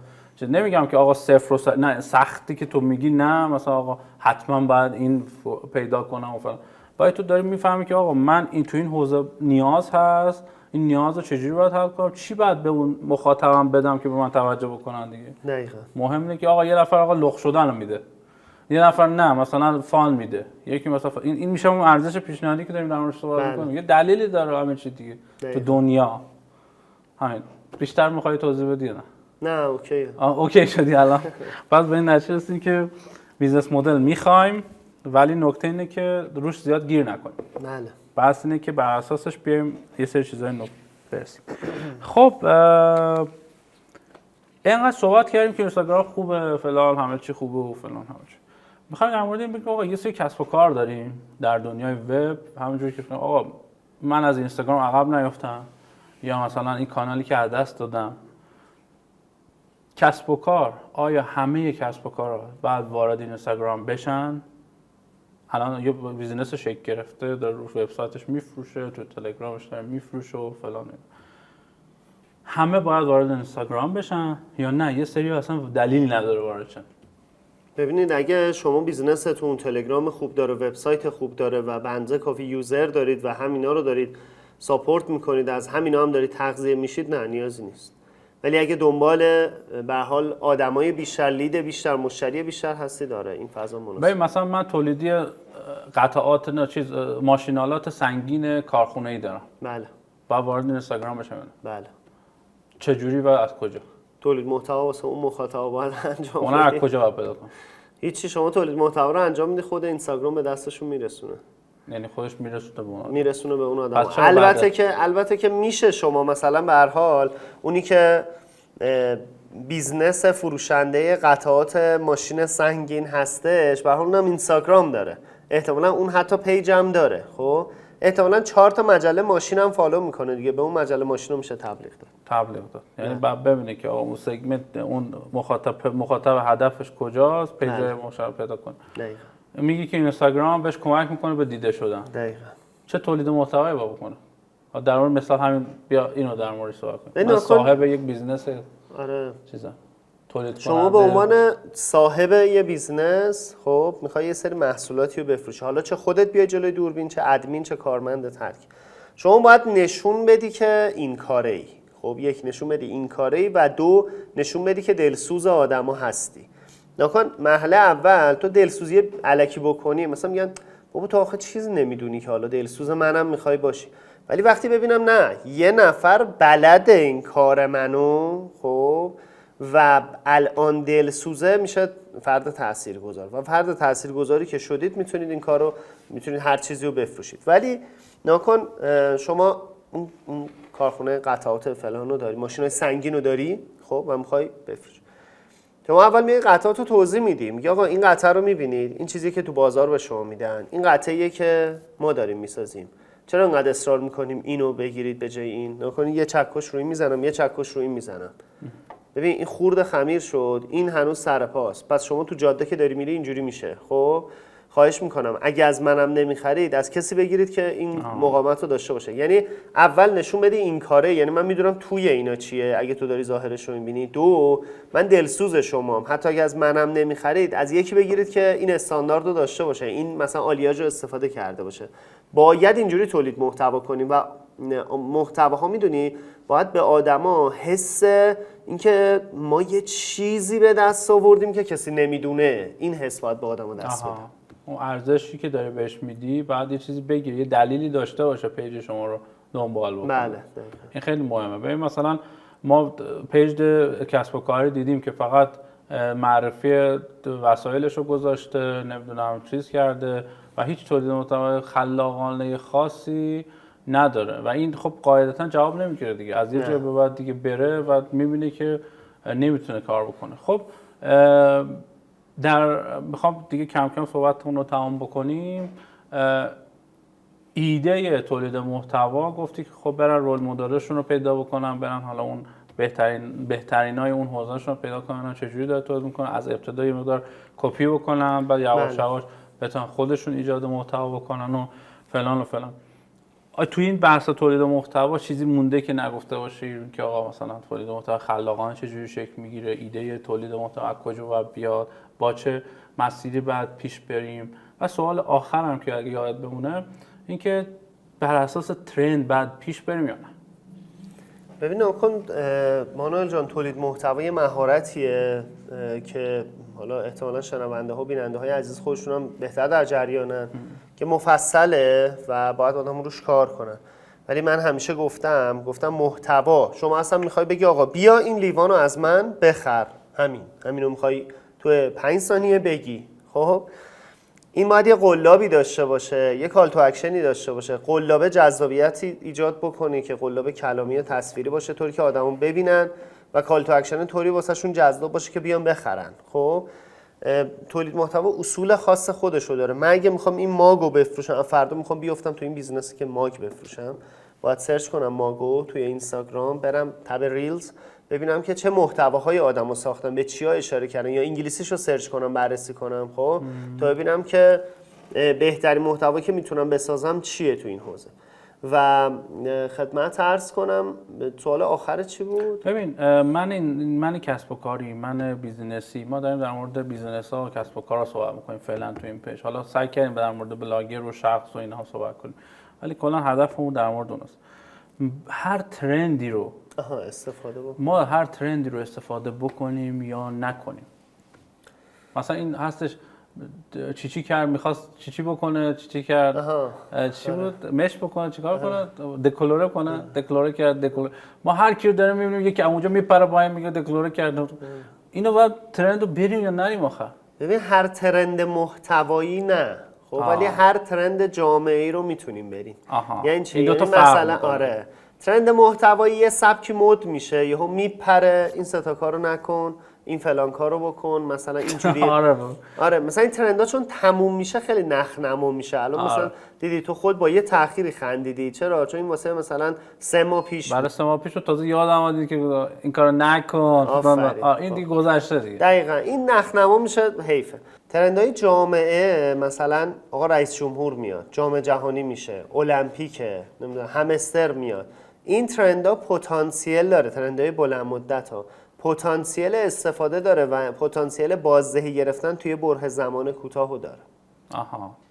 [SPEAKER 1] نمیگم که آقا صفر نه سختی که تو میگی، نه مثلا آقا حتما باید این پیدا کنم و فلان. باید تو داری میفهمی که آقا من تو این حوزه نیاز هست، این نیاز رو چجوری باید حل کنم، چی باید به اون مخاطبم بدم که به من توجه بکنن دیگه.
[SPEAKER 2] دقیقاً.
[SPEAKER 1] مهم اینه که آقا یه نفر آقا لخ شدن رو میده، یه نفر نه مثلا فان میده، یکی مثلا این میشه اون ارزش پیشنهادی که داریم در موردش صحبت می‌کنیم. یه دلیلی داره همین چیز دیگه. تو دنیا همین. بیشتر می‌خوای توضیح بدی
[SPEAKER 2] نه اوکی.
[SPEAKER 1] اوکی شدی الان. پس به این نتیجه رسیدیم که بیزنس مدل می‌خوایم ولی نکته اینه که روش زیاد گیر نکنیم.
[SPEAKER 2] بله.
[SPEAKER 1] بحث اینه که بر اساسش بیایم یه سری چیزای برسیم. خب اینقدر صحبت کردیم که اینستاگرام خوبه، فلان همه چی خوبه و فلان همه چی. می‌خوایم در مورد این بگیم آقا یه سری کسب و کار داریم در دنیای وب، همونجوری که آقا من از اینستاگرام عقب نیفتم یا مثلا این کانالی که از دست دادم. کسب و کار، آیا همه کسب و کارها بعد وارد اینستاگرام بشن؟ الان یه بیزینس شکل گرفته داره رو وبسایتش میفروشه، تو تلگرامش داره میفروشه و فلان. همه باید وارد اینستاگرام بشن یا نه یه سری اصلا دلیلی نداره وارد شن؟
[SPEAKER 2] ببینید اگه شما بیزنستون تلگرام خوب داره، وبسایت خوب داره و بنده کافی یوزر دارید و همینا رو دارید ساپورت میکنید، از همینا هم دارید تغذیه میشید، نه نیازی نیست. ولی اگه دنبال به حال آدمای بیشتر، لید بیشتر، مشتری بیشتر هستی، داره این فضا مناسب.
[SPEAKER 1] ببین مثلا من تولیدی قطعات ماشینالات سنگین کارخونه‌ای دارم.
[SPEAKER 2] بله.
[SPEAKER 1] با وارد اینستاگرام بشم.
[SPEAKER 2] بله.
[SPEAKER 1] چه جوری و از کجا؟
[SPEAKER 2] تولید محتوا واسه اون مخاطب باید انجام
[SPEAKER 1] اون از کجا باید پیدا کنم؟
[SPEAKER 2] هیچی، شما تولید محتوا رو انجام میدی، خود اینستاگرام به دستشون میرسونه.
[SPEAKER 1] یعنی خودش
[SPEAKER 2] میرسونه به اون آدم. البته که میشه شما مثلا به هر حال اونی که بیزنس فروشنده قطعات ماشین سنگین هستش، به هر حال اونم اینستاگرام داره، احتمالاً اون حتی پیج هم داره، خب احتمالاً 4 تا مجله ماشین هم فالو میکنه دیگه، به اون مجله ماشین رو میشه تبلیغ داد.
[SPEAKER 1] یعنی بعد ببینه که اون سگمنت، اون مخاطب هدفش کجاست، پیج مشابه پیدا کنه.
[SPEAKER 2] دقیقاً.
[SPEAKER 1] میگی که اینستاگرام بهش کمک میکنه به دیده شدن.
[SPEAKER 2] دقیقاً.
[SPEAKER 1] چه تولید محتوایی با بکنه؟ در مورد مثال همین، بیا اینو در مورد صحبت کنیم. من صاحب یک بیزنس چیزا تولید
[SPEAKER 2] شما به عنوان صاحب یه بیزنس خب میخوای یه سری محصولاتی رو بفروشی، حالا چه خودت بیای جلوی دوربین، چه ادمین، چه کارمندت، هر کی، شما باید نشون بدی که این کاره ای. خب یک، نشون بدی این کاره ای، و دو، نشون بدی که دلسوز آدما هستی. نکن مرحله اول تو دلسوزی الکی بکنی، مثلا میگن بابا تو آخه چیز نمیدونی که حالا دلسوز منم میخوای باشی، ولی وقتی ببینم نه یه نفر بلد این کار منو، خب و الان دلسوزه، میشه فرد تاثیرگذار، و فرد تاثیرگذاری که شدید میتونید این کارو، میتونید هر چیزی رو بفروشید. ولی نکن شما اون کارخونه قطعات فلان رو داری، ماشینای سنگین رو داری، خب و میخوای بفروشی، شما اول میگی قطعات رو توضیح میدی، میگی آقا این قطعه رو میبینید، این چیزی که تو بازار به شما میدن، این قطعه‌ایه که ما داریم میسازیم، چرا انقدر اصرار میکنیم اینو بگیرید به جای این؟ نکنید یه چکش روی میزنم، یه چکش روی میزنم، ببین این خورده خمیر شد، این هنوز سر پاست، پس شما تو جاده که داری میری اینجوری میشه. خب خواهش میکنم اگه از منم نمیخرید، از کسی بگیرید که این مقاومت رو داشته باشه. یعنی اول نشون بدی این کاره، یعنی من میدونم توی اینا چیه اگه تو داری ظاهرش رو میبینی. دو، من دلسوز شمام، حتی اگه از منم نمیخرید از یکی بگیرید که این استاندارد رو داشته باشه، این مثلا آلیاژ رو استفاده کرده باشه. باید اینجوری تولید محتوا کنیم و محتواها میدونی باید به آدما حس اینکه ما یه چیزی به دست آوردیم که کسی نمیدونه، این حس باید به آدما دست بده.
[SPEAKER 1] اون ارزشی که داری بهش میدی بعد یه چیزی بگیری، یه دلیلی داشته باشه پیج شما رو دنبال بکنه.
[SPEAKER 2] بله.
[SPEAKER 1] این خیلی مهمه. ببین مثلا ما پیج کسب و کاری دیدیم که فقط معرفی وسایلش رو گذاشته، نمیدونم چیز کرده و هیچ تولید محتوای خلاقانه خاصی نداره و این خب قاعدتا جواب نمیگیره دیگه، از یه جای به بعد دیگه بره و میبینه که نمیتونه کار بکنه. خب میخوام دیگه کم کم صحبتمون رو تمام بکنیم. ایده تولید محتوا گفتی که خب برن رول مدلشون رو پیدا بکنن، برن حالا اون بهترینای اون حوزهشون رو پیدا کنن، چجوری داره تولید میکنن، از ابتدا یه مقدار کپی بکنن، بعد یواش یواش بتونن خودشون ایجاد محتوا بکنن و فلان و فلان. توی این بحث تولید محتوا چیزی مونده که نگفته باشی که آقا مثلا تولید محتوا خلاقانه چجوری شکل میگیره، ایده تولید محتوا از کجا باید بیاد، با چه مسیری باید پیش بریم؟ و سوال آخرم که اگه یاد بمونه اینکه بر اساس ترند بعد پیش بریم یا نه؟
[SPEAKER 2] ببین نکن مانوئل جان، تولید محتوا یه مهارتیه که حالا احتمالاً شنونده ها و بیننده های عزیز خودشون هم بهتر در جریانن که مفصله و باید آدم روش کار کنن. ولی من همیشه گفتم محتوا، شما اصلا میخوای بگی آقا بیا این لیوانو از من بخر، همینو میخوای تو 5 ثانیه بگی، خب این باید یه قلابی داشته باشه، یه کال تو اکشنی داشته باشه، قلابه جذابیتی ایجاد بکنی که قلاب کلامی و تصویری باشه طوری که آدمون ببینن و کال تو اکشن طوری واسهشون جذاب باشه که بیان بخرن. خب تولید محتوا اصول خاص خودشو داره. من اگه میخوام این ماگو بفروشم، فردا میخوام بیافتم تو این بیزنسی که ماگ بفروشم، باید سرچ کنم ماگو توی اینستاگرام، برم تب ریلز ببینم که چه محتواهای آدمو ساختن، به چیا اشاره کردن، یا انگلیسیشو سرچ کنم بررسی کنم، خب تا ببینم که بهترین محتوا که میتونم بسازم چیه تو این حوزه. و خدمت عرض کنم سوال آخر چی بود؟
[SPEAKER 1] ببین من کسب و کاری، من بیزینسی، ما داریم در مورد بیزینس ها و کسب و کارا صحبت می‌کنیم فعلا تو این پیج. حالا سعی کردیم در مورد بلاگر و شخص و اینها صحبت کنیم، ولی کلا هدفمون در مورد اوناست. هر ترندی رو
[SPEAKER 2] استفاده بکنیم.
[SPEAKER 1] ما هر ترندی رو استفاده بکنیم یا نکنیم. مثلا این هستش چی کرد، میخواست چی بکنه، چی کرد، چی بود، مش بکنه، چیکار کنه، دکلوره کنه، دکلوره کرد، ما هر کی رو داریم میبینیم یکی اونجا میپره پایین میگه دکلوره کرد. اینو باید ترند رو بریم یا نریم آخه؟
[SPEAKER 2] ببین هر ترند محتوایی نه، خب ولی هر ترند جامعه‌ای رو میتونیم بریم. یعنی چی؟
[SPEAKER 1] این دو تا
[SPEAKER 2] مثلا آره ترند محتوایی یه سبکی مد میشه، یهو میپره این سه تا کارو نکن، این فلان کارو بکن، مثلا اینجوری. آره مثلا این ترندا چون تموم میشه خیلی نخنما میشه. الان مثلا دیدی تو خود با یه تأخیری خندیدی، چرا؟ چون این واسه مثلا 3 ماه پیش
[SPEAKER 1] برای 3 ماه پیش تازه یادم اومد که این کارو نکن. این دیگه گذشته دیگه.
[SPEAKER 2] دقیقاً این نخنما میشه، حیفه. ترندهای جامعه مثلا آقا رئیس جمهور میاد، جام جهانی میشه، المپیکه، نمیدونم همستر میاد. این ترندها پتانسیل داره، ترندهای بلند مدت ها پتانسیل استفاده داره و پتانسیل بازدهی گرفتن توی بره زمان کوتاهو داره.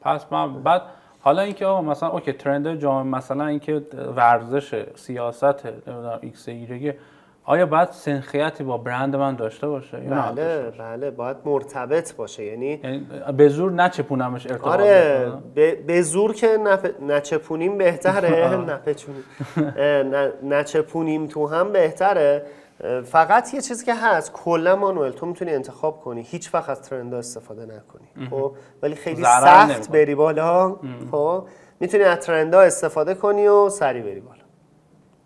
[SPEAKER 1] پس من بعد حالا اینکه آقا مثلا اوکی ترندهای جامعه، مثلا اینکه ورزش، سیاست، نمیدونم ایکس ایگرگ، آیا باید سنخیتی با برند من داشته باشه؟
[SPEAKER 2] بله باید مرتبط باشه. یعنی
[SPEAKER 1] به زور نچپونمش ارتباط.
[SPEAKER 2] آره به زور که نچپونیم بهتره، نچپونیم تو هم بهتره. فقط یه چیزی که هست کلا مانوئل تو میتونی انتخاب کنی هیچ وقت از ترندها استفاده نکنی، خب ولی خیلی سخت بری بالا، خب میتونی از ترندها استفاده کنی و سری بری بالا.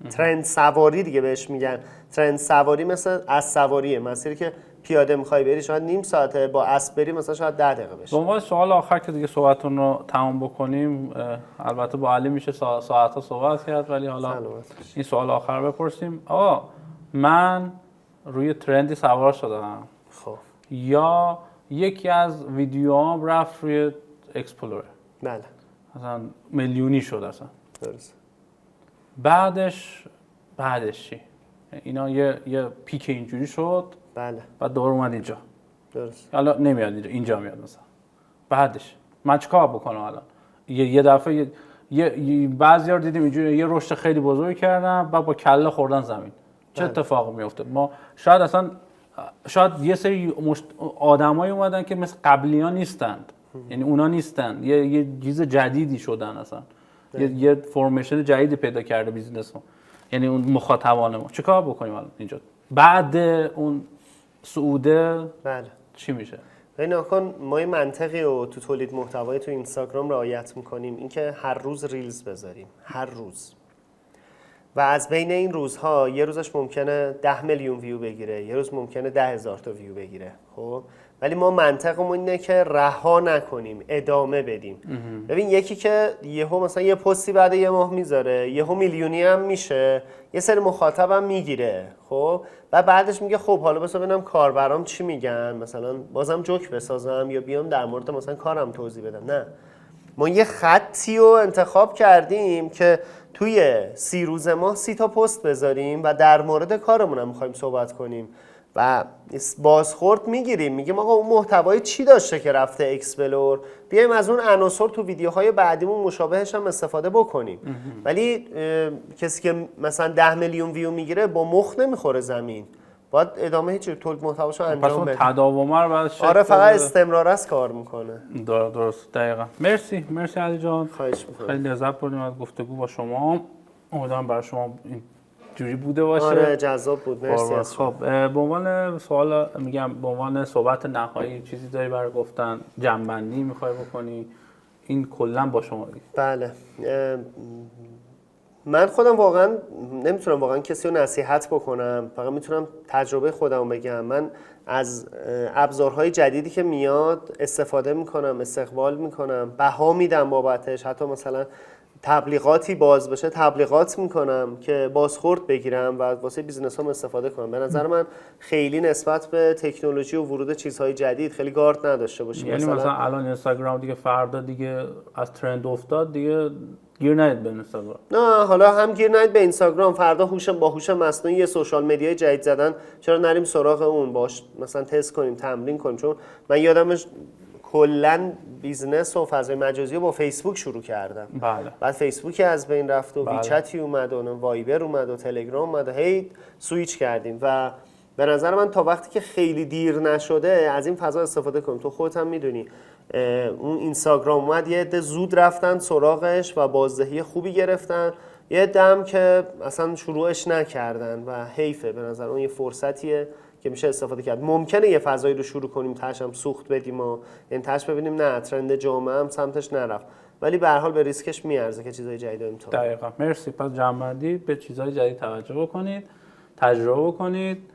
[SPEAKER 2] ترند سواری دیگه بهش میگن. ترند سواری مثل اسب سواریه، مسیری که پیاده میخوای بری شاید نیم ساعته، با اسب بری مثلا شاید 10 دقیقه بشه.
[SPEAKER 1] به عنوان سوال آخر که دیگه صحبتون رو تمام بکنیم، البته با علی میشه ساعت‌ها صحبت کرد، ولی حالا این سوال آخر بپرسیم. آقا من روی ترندی سوار شدم،
[SPEAKER 2] خب
[SPEAKER 1] یا یکی از ویدیوهام رفت روی اکسپلور،
[SPEAKER 2] بله
[SPEAKER 1] مثلا میلیونی شد اصلا،
[SPEAKER 2] درست.
[SPEAKER 1] بعدش چی؟ اینا یه پیک اینجوری شد،
[SPEAKER 2] بله
[SPEAKER 1] بعد دوباره اومد اینجا،
[SPEAKER 2] درست.
[SPEAKER 1] حالا نمیاد اینجا میاد مثلا، بعدش من چیکار بکنم الان؟ یه دفعه بعضیا رو دیدیم اینجوری یه رشد خیلی بزرگ کردن، بعد با کله خوردن زمین. چه اتفاقی میفته؟ ما شاید یه سری آدمایی اومدن که مثل قبلی‌ها نیستند، یعنی اونا نیستن، یه چیز جدیدی شدن اصلا، یه فرمیشن جدیدی پیدا کرده بیزینس ما، یعنی اون مخاطبان ما. چیکار بکنیم الان اینجا بعد اون صعوده؟
[SPEAKER 2] بله
[SPEAKER 1] چی میشه؟
[SPEAKER 2] ببین کن ما یه منطقی رو تو تولید محتوای تو اینستاگرام رعایت میکنیم، اینکه هر روز ریلز بذاریم، هر روز، و از بین این روزها یه روزش ممکنه 10 میلیون ویو بگیره، یه روز ممکنه 10,000 تا ویو بگیره، خب ولی ما منطقمون اینه که رها نکنیم، ادامه بدیم. ببین یکی که یهو مثلا یه پستی بعد یه ماه میذاره، یهو میلیونی هم میشه، یه سری مخاطبم میگیره، خب و بعدش میگه خب حالا بذار ببینم کاربرام چی میگن، مثلا بازم جوک بسازم یا بیام در مورد مثلا کارم توضیح بدم. نه، ما یه خطی رو انتخاب کردیم که توی 30 روز ماه 30 تا پست بذاریم و در مورد کارمون هم میخوایم صحبت کنیم و بازخورد میگیریم، میگیم آقا اون محتوای چی داشته که رفته اکسپلور، بیایم از اون عناصر تو ویدیوهای بعدیمون مشابهش هم استفاده بکنیم. ولی کسی که مثلا 10 میلیون ویو میگیره با مخ نمیخوره زمین، باید ادامه هیچ تولید محتواشو انجام بده.
[SPEAKER 1] پس اون تداوم رو بعد
[SPEAKER 2] آره فقط استمرار است کار میکنه.
[SPEAKER 1] درست دقیقاً. مرسی علی جان،
[SPEAKER 2] خواهش میکنم.
[SPEAKER 1] خیلی لذت بردیم از گفتگو با شما. امیدوارم برای شما این جوری بوده باشه.
[SPEAKER 2] آره جذاب بود. مرسی از شما.
[SPEAKER 1] خب به عنوان سوال میگم، به عنوان صحبت نهایی چیزی داری برای گفتن، جمع‌بندی میخوای بکنی؟ این کلا با شما دیگه.
[SPEAKER 2] بله من خودم واقعا نمیتونم واقعا کسی رو نصیحت بکنم، فقط میتونم تجربه خودم بگم. من از ابزارهای جدیدی که میاد استفاده میکنم، استقبال میکنم، بها میدم بابتش، حتی مثلا تبلیغاتی باز بشه تبلیغات میکنم که بازخورد بگیرم و واسه بیزنس هم استفاده کنم. به نظر من خیلی نسبت به تکنولوژی و ورود چیزهای جدید خیلی گارد نداشته باشیم.
[SPEAKER 1] یعنی مثلا الان اینستاگرام دیگه فردا دیگه از ترند افتاد دیگه گیر نید به اینستاگرام. نه
[SPEAKER 2] حالا هم گیر نید به اینستاگرام، فردا با هوش مصنوعی سوشال مدیای جدید زدن، چرا نریم سراغ اون، باش مثلا تست کنیم، تمرین کنیم. چون من یادمش کلا بیزنس و فضای مجازی رو با فیسبوک شروع کردم.
[SPEAKER 1] بله.
[SPEAKER 2] بعد فیسبوک از بین رفت و
[SPEAKER 1] بله.
[SPEAKER 2] ویچتی اومد و وایبر اومد و تلگرام اومد و هی سویچ کردیم و به نظر من تا وقتی که خیلی دیر نشده از این فضا استفاده کنیم. تو خودت هم میدونی اون اینستاگرام اومد، یه عده زود رفتن سراغش و بازدهی خوبی گرفتن، یه عده هم که اصلا شروعش نکردن و حیفه. به نظر اون یه فرصتیه که میشه استفاده کرد. ممکنه یه فضایی رو شروع کنیم تاش هم سوخت بدیم و این تاش ببینیم نه ترند جامعه هم سمتش نرفت، ولی به هر حال به ریسکش میارزه که چیزای جدید امتحان.
[SPEAKER 1] دقیقاً. مرسی. پس جمع‌بندی به چیزهای جدید توجه بکنید، تجربه بکنید،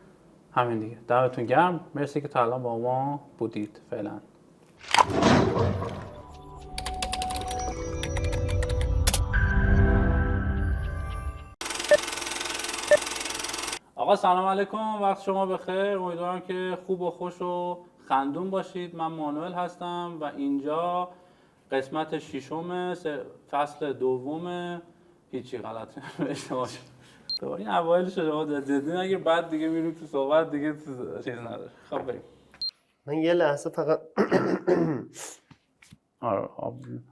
[SPEAKER 1] همین دیگه. دمتون گرم. مرسی که تا الان با ما بودید. فعلا. آقا سلام علیکم، وقت شما بخیر. امیدوارم که خوب و خوش و خندون باشید. من مانوئل هستم و اینجا قسمت ششم فصل دوم. هیچی غلط اشتباه شد. تو این اوایل شما جدی نگیر، بعد دیگه میریم تو صحبت دیگه چیز نداره. خب بریم.
[SPEAKER 2] من یه لحظه فقط
[SPEAKER 1] آره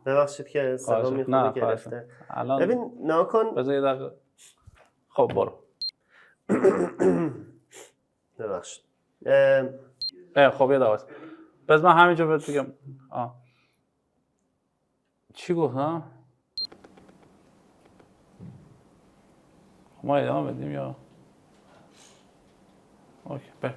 [SPEAKER 2] ببخشید که صدا میخوره گرفته. ببین ناکن
[SPEAKER 1] بذار یه دقیقه. خب برو.
[SPEAKER 2] ببخشید.
[SPEAKER 1] خب یه دقیقه. بذار من همینجا بهت بگم. چی گفتم؟ ما ادامه بدیم یا اوکی بریم.